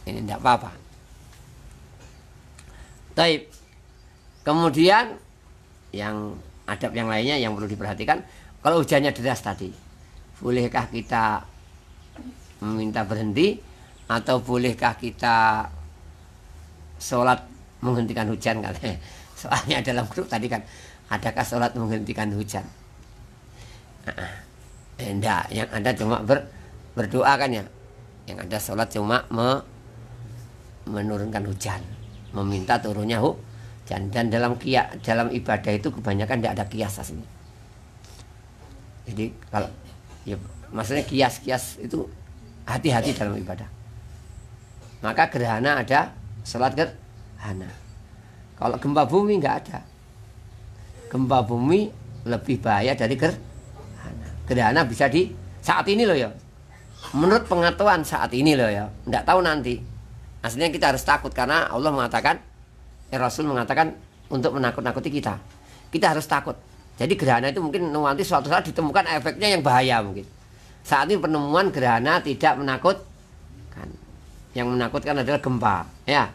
Ini tidak apa-apa. Taib. Kemudian yang adab yang lainnya yang perlu diperhatikan, kalau hujannya deras tadi, bolehkah kita meminta berhenti atau bolehkah kita sholat menghentikan hujan katanya? Soalnya dalam grup tadi kan, adakah sholat menghentikan hujan? Enggak, yang ada cuma berdoa kan ya. Yang ada sholat cuma menurunkan hujan, meminta turunnya hujan. Dan dalam ibadah itu kebanyakan tidak ada kias aslinya. Jadi kalau ya, maksudnya kias itu hati-hati dalam ibadah. Maka gerhana ada, sholat gerhana. Kalau gempa bumi nggak ada. Gempa bumi lebih bahaya dari gerhana. Gerhana bisa di saat ini loh ya. Menurut pengetahuan saat ini loh ya. Nggak tahu nanti. Aslinya kita harus takut karena Allah mengatakan, Rasul mengatakan untuk menakut-nakuti kita. Kita harus takut. Jadi gerhana itu mungkin nanti suatu saat ditemukan efeknya yang bahaya mungkin. Saat ini penemuan gerhana tidak menakutkan. Yang menakutkan adalah gempa. Ya,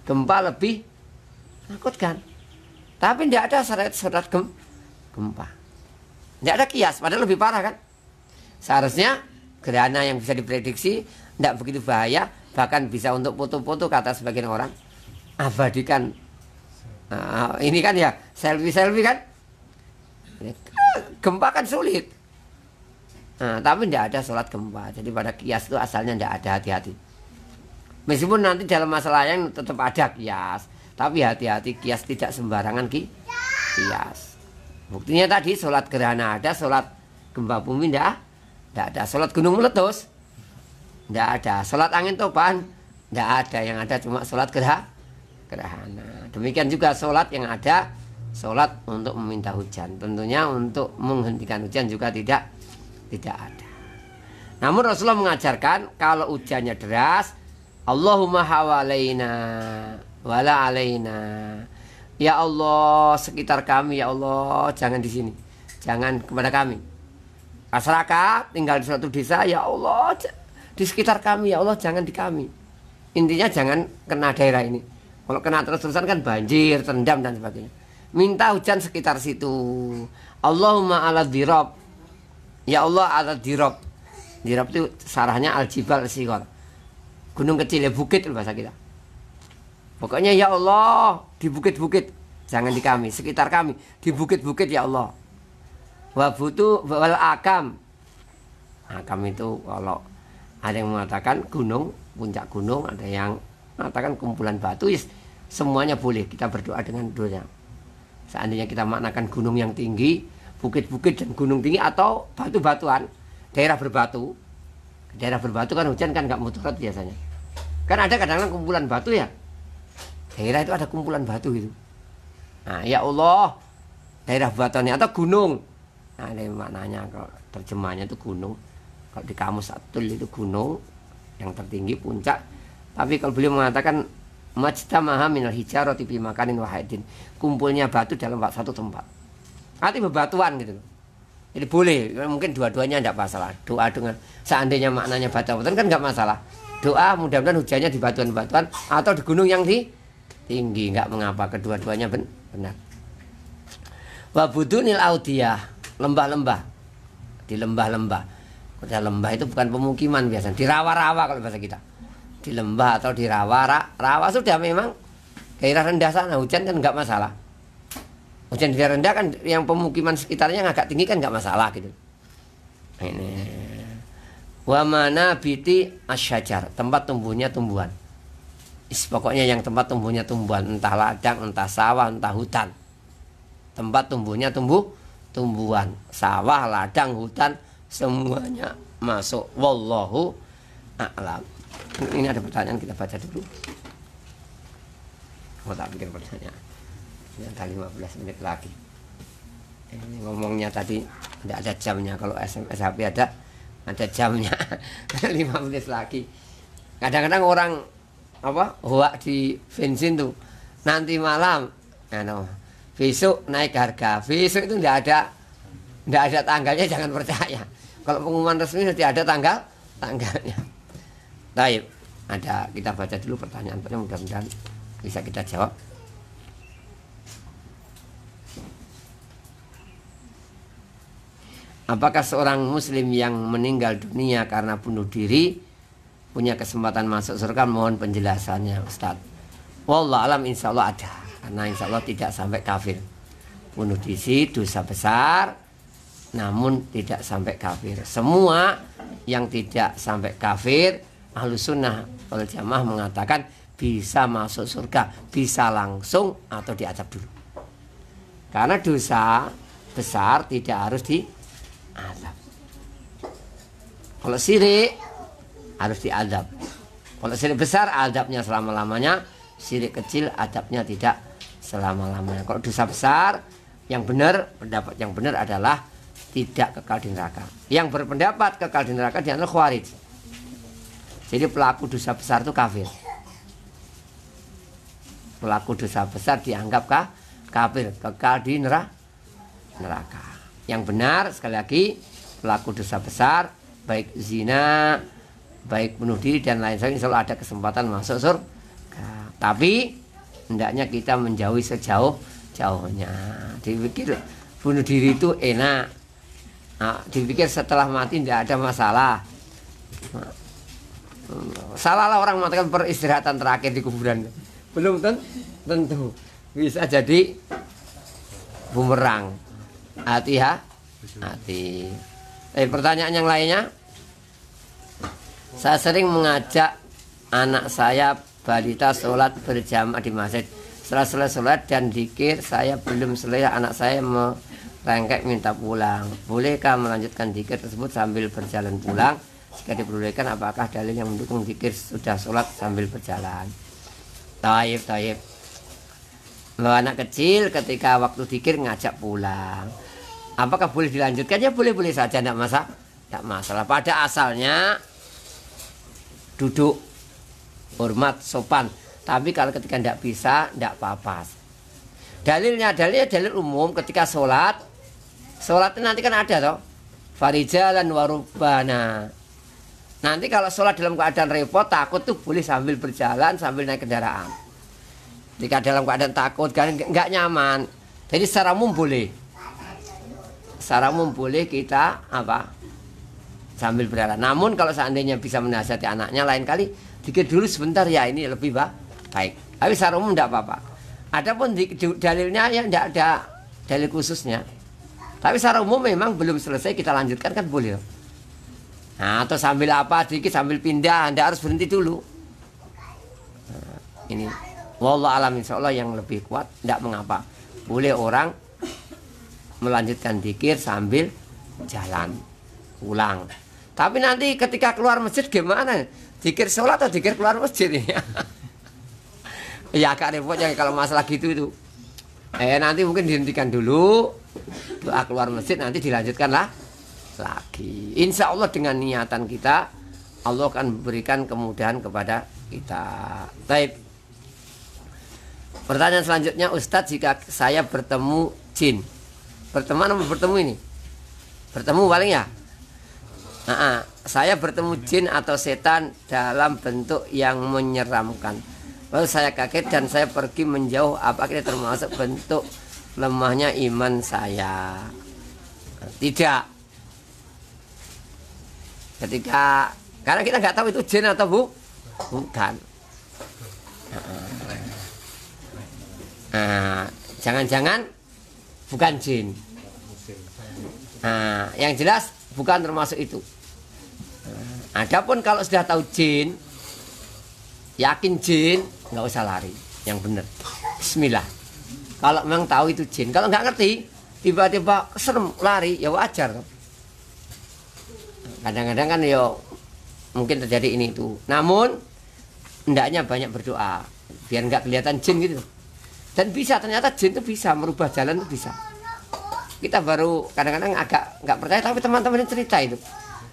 gempa lebih menakutkan. Tapi tidak ada syarat gempa. Tidak ada kias, padahal lebih parah kan. Seharusnya gerhana yang bisa diprediksi tidak begitu bahaya, bahkan bisa untuk foto-foto kata sebagian orang. Abadikan. Ini kan ya selfie kan. Gempa kan sulit. Tapi tidak ada sholat gempa. Jadi pada kias itu asalnya tidak ada, hati-hati. Meskipun nanti dalam masalah yang tetap ada kias, tapi hati-hati kias tidak sembarangan kias. Buktinya tadi sholat gerhana ada, sholat gempa bumi tidak ada, sholat gunung meletus tidak ada, sholat angin topan tidak ada, yang ada cuma sholat gerhana. Demikian juga sholat yang ada, sholat untuk meminta hujan. Tentunya untuk menghentikan hujan juga tidak ada. Namun Rasulullah mengajarkan kalau hujannya deras, Allahumma hawalaina wala alaina. Ya Allah, sekitar kami ya Allah, jangan di sini. Jangan kepada kami. Masyarakat tinggal di suatu desa, ya Allah, di sekitar kami ya Allah, jangan di kami. Intinya jangan kena daerah ini. Kalau kena terus-terusan kan banjir, terendam dan sebagainya. Minta hujan sekitar situ. Allahumma ala dirab. Ya Allah ala dirab. Dirab itu sarahnya al-jibal sighar. Gunung kecil ya, bukit bahasa kita. Pokoknya ya Allah di bukit-bukit, jangan di kami, sekitar kami, di bukit-bukit ya Allah. Wabutu wal akam. Akam itu kalau ada yang mengatakan gunung, puncak gunung, ada yang mengatakan kumpulan batu, semuanya boleh kita berdoa dengan doanya. Seandainya kita maknakan gunung yang tinggi, bukit-bukit dan gunung tinggi, atau batu-batuan, daerah berbatu. Daerah berbatu kan hujan kan nggak mudarat biasanya. Kan ada kadang-kadang kumpulan batu ya. Daerah itu ada kumpulan batu gitu. Nah ya Allah, daerah batuannya atau gunung. Nah ini maknanya, kalau terjemahnya itu gunung. Kalau di kamus Atul itu gunung yang tertinggi, puncak. Tapi kalau beliau mengatakan majtamaha minal hijarati fi makanin wahidin, kumpulnya batu dalam satu tempat. Artinya bebatuan gitu. Jadi boleh, mungkin dua-duanya tidak masalah. Doa dengan seandainya maknanya batu-batuan kan nggak masalah. Doa mudah-mudahan hujannya di batuan-batuan atau di gunung yang tinggi, nggak mengapa, kedua-duanya benar. Wabudunil audiyah, lembah-lembah, di lembah-lembah. Udah lembah itu bukan pemukiman biasanya, di rawa-rawa kalau bahasa kita. Di lembah atau di rawa sudah memang daerah rendah sana hujan kan nggak masalah. Hujan di daerah rendah kan yang pemukiman sekitarnya yang agak tinggi kan nggak masalah gitu. Ini wamana biti asyajar, tempat tumbuhnya tumbuhan. Pokoknya yang tempat tumbuhnya tumbuhan, entah ladang, entah sawah, entah hutan. Tempat tumbuhnya tumbuhan, sawah, ladang, hutan, semuanya masuk. Wallahu a'lam. Ini ada pertanyaan, kita baca dulu. Oh tak pikir pertanyaan. Ini ada 15 menit lagi. Ini ngomongnya tadi tidak ada jamnya. Kalau SMS HP ada jamnya. 5 menit lagi. Kadang-kadang orang hoak di bensin tuh nanti malam besok naik harga, besok itu tidak ada tanggalnya, jangan percaya. Kalau pengumuman resmi nanti ada tanggalnya. Baik, kita baca dulu pertanyaan-pertanyaan, mudah-mudahan bisa kita jawab. Apakah seorang muslim yang meninggal dunia karena bunuh diri punya kesempatan masuk surga? Mohon penjelasannya Ustaz. Wallah alam, insya Allah ada. karena insya Allah tidak sampai kafir. Bunuh diri dosa besar, namun tidak sampai kafir. Semua yang tidak sampai kafir, Ahlus Sunnah wal Jamaah mengatakan bisa masuk surga, bisa langsung atau diazab dulu. Karena dosa besar tidak harus diazab. Kalau syirik harus diazab. Kalau syirik besar azabnya selama-lamanya, syirik kecil azabnya tidak selama-lamanya. Kalau dosa besar, yang benar, pendapat yang benar adalah tidak kekal di neraka. Yang berpendapat kekal di neraka adalah Khawarij. Jadi pelaku dosa besar itu kafir. Pelaku dosa besar dianggap kafir, kekal di neraka. Yang benar sekali lagi, pelaku dosa besar baik zina, baik bunuh diri dan lain sebagainya, insya Allah ada kesempatan masuk surga. Tapi hendaknya kita menjauhi sejauh-jauhnya. Dipikir bunuh diri itu enak, dipikir setelah mati tidak ada masalah. Salahlah orang mengatakan peristirahatan terakhir di kuburan. Belum tentu bisa jadi bumerang. Hati. Pertanyaan yang lainnya, saya sering mengajak anak saya balita sholat berjamaah di masjid. Setelah selesai sholat dan zikir saya belum selesai, anak saya merengek minta pulang. Bolehkah melanjutkan zikir tersebut sambil berjalan pulang? Jika diperbolehkan, apakah dalil yang mendukung zikir sudah sholat sambil berjalan? Taib. Bahwa anak kecil ketika waktu zikir ngajak pulang, apakah boleh dilanjutkan? Ya boleh-boleh saja, tidak masalah. Pada asalnya duduk, hormat, sopan. Tapi kalau ketika tidak bisa, tidak apa-apa. Dalilnya dalil umum ketika sholat nanti kan ada toh, farijalan warubana. Nanti kalau sholat dalam keadaan repot, takut tuh boleh sambil berjalan, sambil naik kendaraan. Jika dalam keadaan takut, kan nggak nyaman, jadi secara umum boleh. Secara umum boleh kita sambil berjalan. Namun kalau seandainya bisa menasihati anaknya, lain kali zikir dulu sebentar ya, ini lebih baik. Tapi secara umum tidak apa-apa. Adapun dalilnya ya tidak ada dalil khususnya. Tapi secara umum memang belum selesai kita lanjutkan kan boleh. Nah, atau sambil dikit sambil pindah, Anda harus berhenti dulu. Nah, ini wallahu alam, insyaallah yang lebih kuat tidak mengapa. Boleh orang melanjutkan zikir sambil jalan pulang. Tapi nanti ketika keluar masjid gimana? Zikir sholat atau zikir keluar masjid ini? Ya agak repot ya kalau masalah gitu itu. Nanti mungkin dihentikan dulu, doa keluar masjid, nanti dilanjutkanlah lagi. Insya Allah dengan niatan kita, Allah akan berikan kemudahan kepada kita. Baik. Pertanyaan selanjutnya, Ustadz, jika saya bertemu jin, berteman atau bertemu ini? Bertemu paling ya? Saya bertemu jin atau setan dalam bentuk yang menyeramkan. Lalu saya kaget dan saya pergi menjauh. Apakah ini termasuk bentuk lemahnya iman saya? Tidak. Karena kita nggak tahu itu jin atau bukan. Jangan-jangan bukan jin. Yang jelas bukan termasuk itu. Adapun kalau sudah tahu jin, yakin jin, nggak usah lari. Yang benar, bismillah. Kalau memang tahu itu jin, kalau nggak ngerti, tiba-tiba serem lari, ya wajar. Kadang-kadang kan mungkin terjadi ini itu. Namun hendaknya banyak berdoa biar nggak kelihatan jin gitu. Dan bisa, ternyata jin itu bisa merubah jalan, itu bisa. Kita baru kadang-kadang agak nggak percaya, tapi teman-teman yang cerita itu.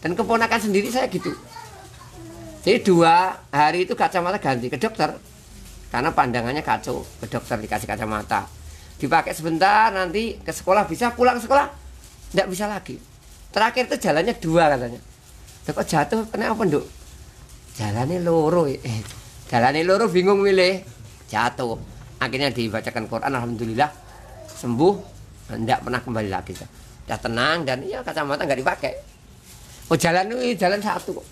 Dan keponakan sendiri saya gitu. Jadi 2 hari itu kacamata ganti ke dokter karena pandangannya kacau. Ke dokter dikasih kacamata, dipakai sebentar, nanti ke sekolah bisa, pulang sekolah nggak bisa lagi. Terakhir itu jalannya 2 katanya. Kok jatuh kenapa nduk? Jalannya loro. Jalannya loro, bingung milih, jatuh. Akhirnya dibacakan Quran, alhamdulillah sembuh, tidak pernah kembali lagi. Sudah tenang dan ya kacamata nggak dipakai. Oh, jalan ini jalan 1 kok.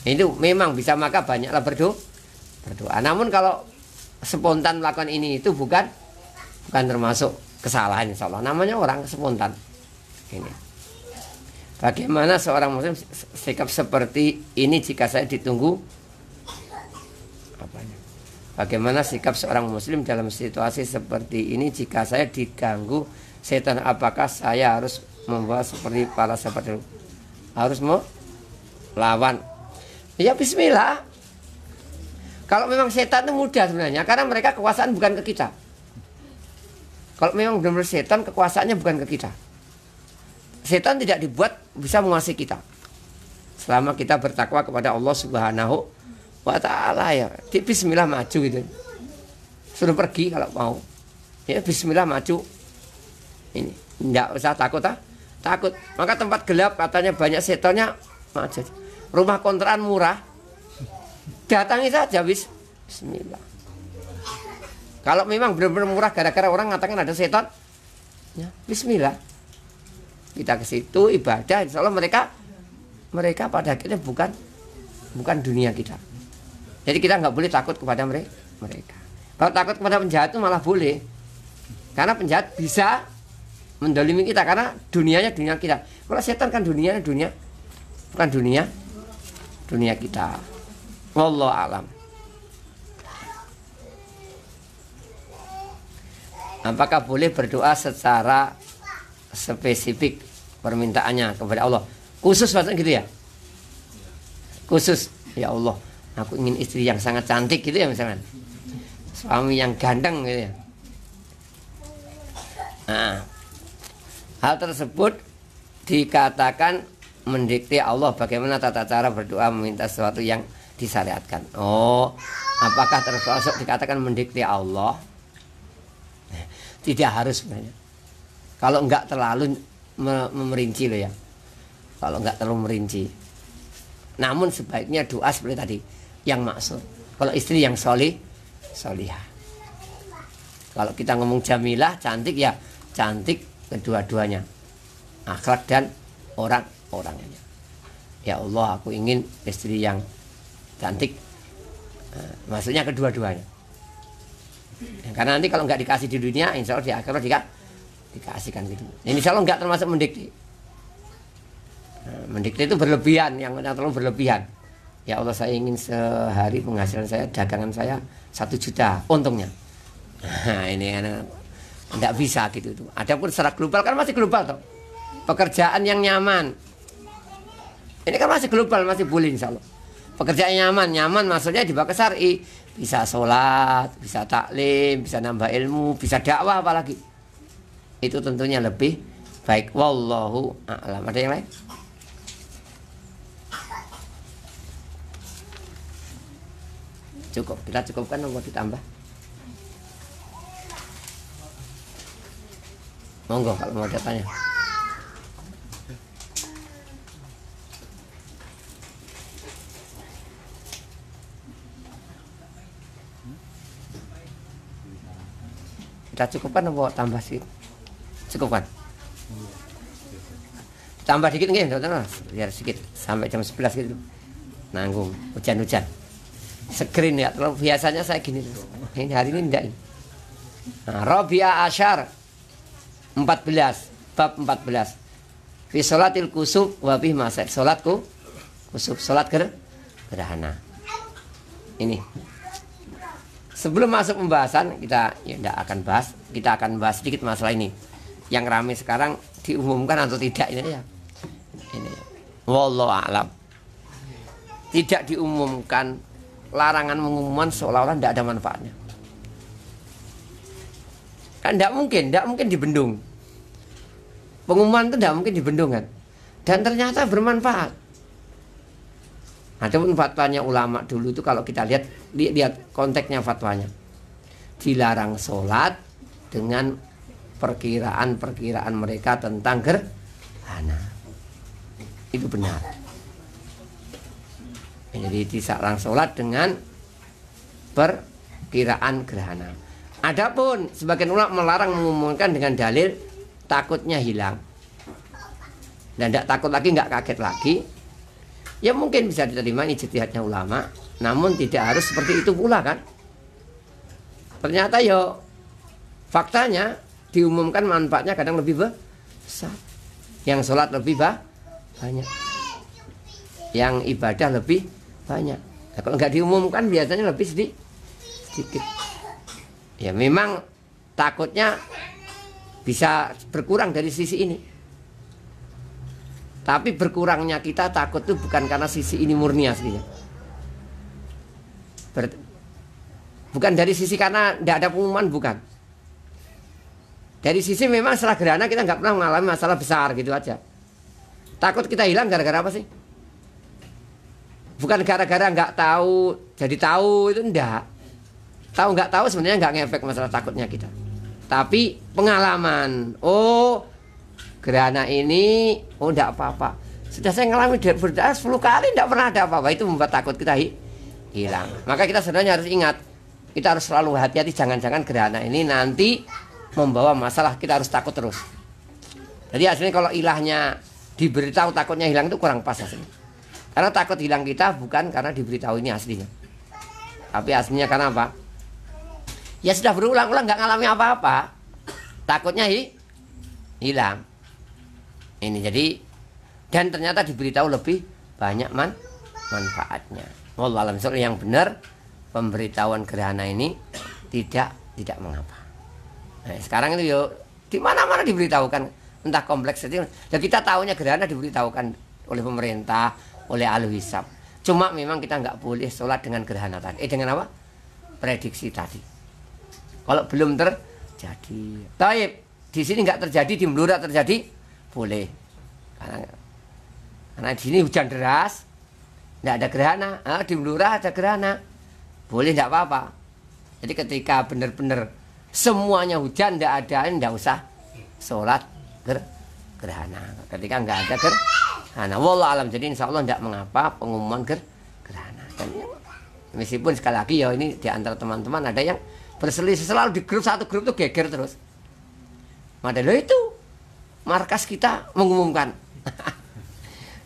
Itu memang bisa, maka banyaklah berdoa. Namun kalau spontan melakukan ini itu bukan termasuk kesalahan, insya Allah. Namanya orang spontan. Ini. Bagaimana seorang muslim sikap seperti ini jika saya ditunggu apanya? Bagaimana sikap seorang muslim dalam situasi seperti ini jika saya diganggu setan? Apakah saya harus membawa seperti para sahabat dulu? Harus melawan? Ya bismillah. Kalau memang setan itu mudah sebenarnya, karena mereka kekuasaan bukan ke kita. Kalau memang benar-benar setan kekuasaannya bukan ke kita. Setan tidak dibuat bisa menguasai kita. Selama kita bertakwa kepada Allah Subhanahu wa ta'ala ya. Di bismillah maju gitu. Suruh pergi kalau mau. Ya bismillah maju. Ini enggak usah takut takut. Maka tempat gelap katanya banyak setannya, maju. Rumah kontrakan murah, datangi saja bismillah. Kalau memang benar-benar murah gara-gara orang mengatakan ada setan, ya bismillah. Kita ke situ ibadah, insya Allah mereka pada akhirnya bukan dunia kita. Jadi kita nggak boleh takut kepada mereka. Kalau takut kepada penjahat itu malah boleh, karena penjahat bisa mendolimi kita karena dunianya dunia kita. Kalau setan kan dunianya dunia, bukan dunia kita. Wallahu a'lam. Apakah boleh berdoa secara spesifik permintaannya kepada Allah? Khusus maksudnya gitu ya? Khusus, ya Allah, aku ingin istri yang sangat cantik gitu ya misalnya. Suami yang ganteng gitu ya. Nah, hal tersebut dikatakan mendikte Allah. Bagaimana tata cara berdoa meminta sesuatu yang disyariatkan? Oh, apakah termasuk dikatakan mendikte Allah? Tidak harus sebenarnya. Kalau enggak terlalu merinci loh ya. Kalau enggak terlalu merinci. Namun sebaiknya doa seperti tadi yang maksud. Kalau istri yang solihah. Kalau kita ngomong jamilah, cantik ya cantik kedua-duanya. Akhlak dan orang-orangnya. Ya Allah, aku ingin istri yang cantik. Maksudnya kedua-duanya. Karena nanti kalau nggak dikasih di dunia, insya Allah di akhirat dikasihkan gitu. Ini insya Allah nggak termasuk mendikte. Mendikte itu berlebihan, yang terlalu berlebihan. Ya Allah, saya ingin sehari penghasilan saya, dagangan saya 1 juta untungnya. Nah, ini nggak bisa gitu tuh. Adapun secara global kan masih global toh. Pekerjaan yang nyaman. Ini kan masih global, masih boleh insya Allah. Pekerjaan nyaman maksudnya di bawah syar'i. Bisa sholat, bisa taklim, bisa nambah ilmu, bisa dakwah apalagi. Itu tentunya lebih baik. Wallahu a'lam. Ada yang lain? Cukup, kita cukupkan atau mau ditambah? Monggo kalau mau tanya. Kita cukupkan atau tambah sih? Cukupkan. Tambah dikit nggih, biar sedikit sampai jam 11 gitu. Nanggung hujan-hujan. Segerin ya, kalau biasanya saya gini terus. Ini hari ini enggak. Nah, Rabi'a Asyar 14, bab 14. Fi sholatil kusuf wa bih masail. Salatku kusuf, salat gerhana. Ini. Sebelum masuk pembahasan, kita tidak akan bahas. Kita akan bahas sedikit masalah ini. Yang ramai sekarang diumumkan atau tidak ini ya. Ini. Wallahu a'lam. Tidak diumumkan, larangan mengumumkan seolah-olah tidak ada manfaatnya. Kan tidak mungkin dibendung. Pengumuman itu tidak mungkin dibendung kan. Dan ternyata bermanfaat. Adapun fatwanya ulama dulu itu kalau kita lihat konteksnya fatwanya, dilarang sholat dengan perkiraan mereka tentang gerhana. Itu benar. Jadi dilarang sholat dengan perkiraan gerhana. Adapun sebagian ulama melarang mengumumkan dengan dalil takutnya hilang dan tidak takut lagi, nggak kaget lagi. Ya mungkin bisa diterima ijtihadnya ulama, namun tidak harus seperti itu pula kan. Ternyata yo faktanya diumumkan manfaatnya kadang lebih besar. Yang sholat lebih banyak. Yang ibadah lebih banyak. Nah, kalau nggak diumumkan biasanya lebih sedikit. Ya memang takutnya bisa berkurang dari sisi ini. Tapi berkurangnya kita takut itu bukan karena sisi ini murni aslinya. Bukan dari sisi karena tidak ada pengumuman, bukan. Dari sisi memang setelah gerhana kita nggak pernah mengalami masalah besar gitu aja. Takut kita hilang gara-gara apa sih? Bukan gara-gara nggak tahu jadi tahu, itu enggak. Tahu nggak tahu sebenarnya nggak ngefek masalah takutnya kita. Tapi pengalaman, oh gerhana ini, oh enggak apa-apa. Sudah saya ngalami berdasar 10 kali enggak pernah ada apa-apa. Itu membuat takut kita hilang. Maka kita sebenarnya harus ingat, kita harus selalu hati-hati, jangan-jangan gerhana ini nanti membawa masalah, kita harus takut terus. Jadi aslinya kalau ilahnya diberitahu takutnya hilang itu kurang pas aslinya. Karena takut hilang kita bukan karena diberitahu ini aslinya, tapi aslinya karena apa? Ya sudah berulang-ulang nggak ngalami apa-apa, takutnya hilang. Ini jadi, dan ternyata diberitahu lebih banyak manfaatnya. Wallahu a'lam. Soal yang benar, pemberitahuan gerhana ini tidak mengapa. Nah, sekarang itu yo di mana-mana diberitahukan, entah kompleks itu. Dan kita tahunya gerhana diberitahukan oleh pemerintah, oleh ahli hisab. Cuma memang kita nggak boleh sholat dengan gerhana tadi. Dengan apa? Prediksi tadi. Kalau belum terjadi, taib di sini nggak terjadi, di Blora terjadi, boleh. Karena di sini hujan deras, nggak ada gerhana. Di Blora ada gerhana, boleh, nggak apa-apa. Jadi ketika benar-benar semuanya hujan, nggak ada, nggak usah sholat gerhana. Ketika nggak ada gerhana, wallahu alam. Jadi insya Allah nggak mengapa pengumuman gerhana. Dan meskipun sekali lagi ya ini di antara teman-teman ada yang berselisih selalu di grup, satu grup tuh geger terus. Padahal itu markas kita mengumumkan.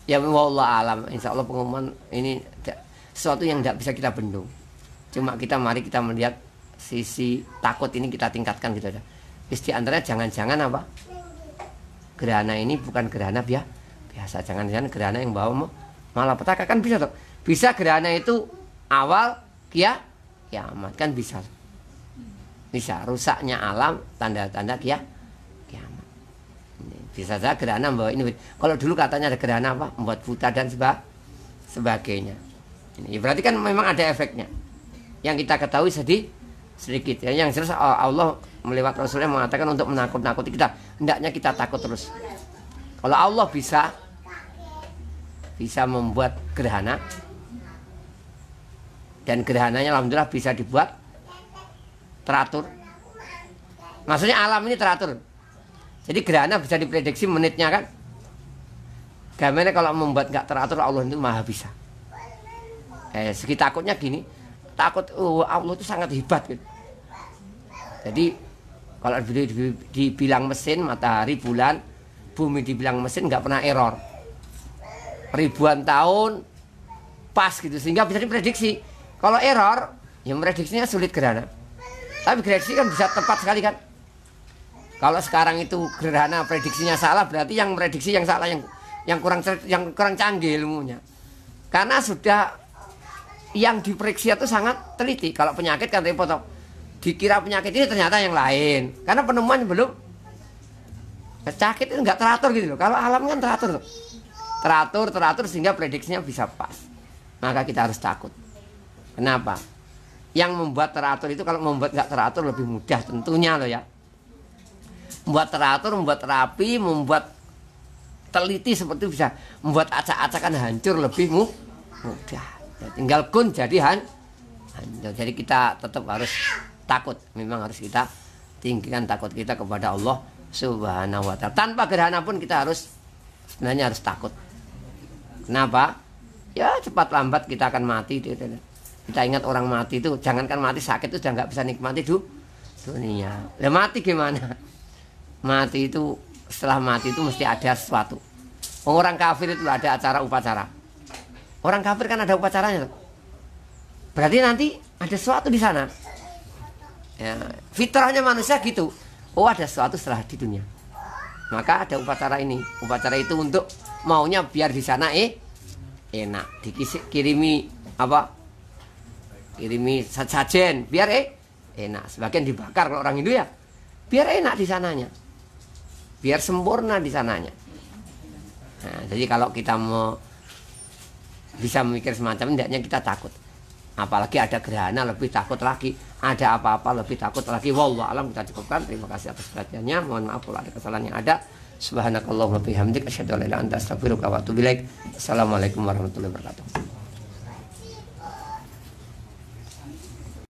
Ya wallahu alam. Insya Allah pengumuman ini sesuatu yang tidak bisa kita bendung. Cuma mari kita melihat sisi takut ini kita tingkatkan gitu aja. Di antaranya jangan-jangan apa? Gerhana ini bukan gerhana biasa. Jangan-jangan gerhana yang bawa malapetaka, kan bisa tuh. Bisa gerhana itu awal kiamat, kan bisa. Bisa rusaknya alam, tanda-tanda kiamat. Bisa saja gerhana membawa ini. Kalau dulu katanya ada gerhana apa? Membuat buta dan sebagainya. Ini berarti kan memang ada efeknya. Yang kita ketahui sedikit. Yang jelas Allah melewat Rasulnya mengatakan untuk menakut-nakuti kita. Hendaknya kita takut terus. Kalau Allah bisa membuat gerhana, dan gerhananya alhamdulillah bisa dibuat teratur. Maksudnya alam ini teratur. Jadi gerhana bisa diprediksi menitnya kan. Gimana kalau membuat nggak teratur, Allah itu maha bisa. Segi takutnya gini, takut Allah itu sangat hebat gitu. Jadi kalau dibilang mesin, matahari, bulan, bumi dibilang mesin nggak pernah error. Ribuan tahun pas gitu sehingga bisa diprediksi. Kalau error, ya prediksinya sulit gerhana. Tapi prediksi kan bisa tepat sekali kan. Kalau sekarang itu gerhana prediksinya salah, berarti yang prediksi yang salah, yang kurang canggih ilmunya. Karena sudah yang diprediksi itu sangat teliti. Kalau penyakit kan repot, dikira penyakit ini ternyata yang lain. Karena penemuan belum, sakit itu nggak teratur gitu loh. Kalau alam kan teratur tuh. Teratur sehingga prediksinya bisa pas. Maka kita harus takut. Kenapa? Yang membuat teratur itu, kalau membuat nggak teratur lebih mudah tentunya loh ya. Membuat teratur, membuat rapi, membuat teliti seperti itu bisa membuat acak-acakan hancur lebih mudah. Tinggal kun jadi hancur. Jadi kita tetap harus takut. Memang harus kita tinggikan takut kita kepada Allah Subhanahu wa ta'ala. Tanpa gerhana pun kita sebenarnya harus takut. Kenapa? Ya cepat lambat kita akan mati. Kita ingat orang mati itu, jangankan mati sakit itu sudah nggak bisa nikmati dunia. Lah mati gimana? Mati itu, setelah mati itu mesti ada sesuatu. Orang kafir itu ada acara upacara. Orang kafir kan ada upacaranya. Berarti nanti ada sesuatu di sana. Ya, fitrahnya manusia gitu. Oh, ada sesuatu setelah di dunia. Maka ada upacara ini. Upacara itu untuk maunya biar di sana enak. Kirimi apa? Kirimi sajen biar enak. Sebagian dibakar kalau orang Hindu ya. Biar enak di sananya. Biar sempurna di sananya. Nah, jadi kalau kita mau bisa memikir semacam ini, hendaknya kita takut. Apalagi ada gerhana lebih takut lagi. Ada apa-apa lebih takut lagi. Wallahu alam, kita cukupkan. Terima kasih atas perhatiannya. Mohon maaf kalau ada kesalahan yang ada. Subhanakallahumma bihamdik asyhadu an la ilaha illa anta astaghfiruka wa atubu ilaik. Assalamualaikum warahmatullahi wabarakatuh.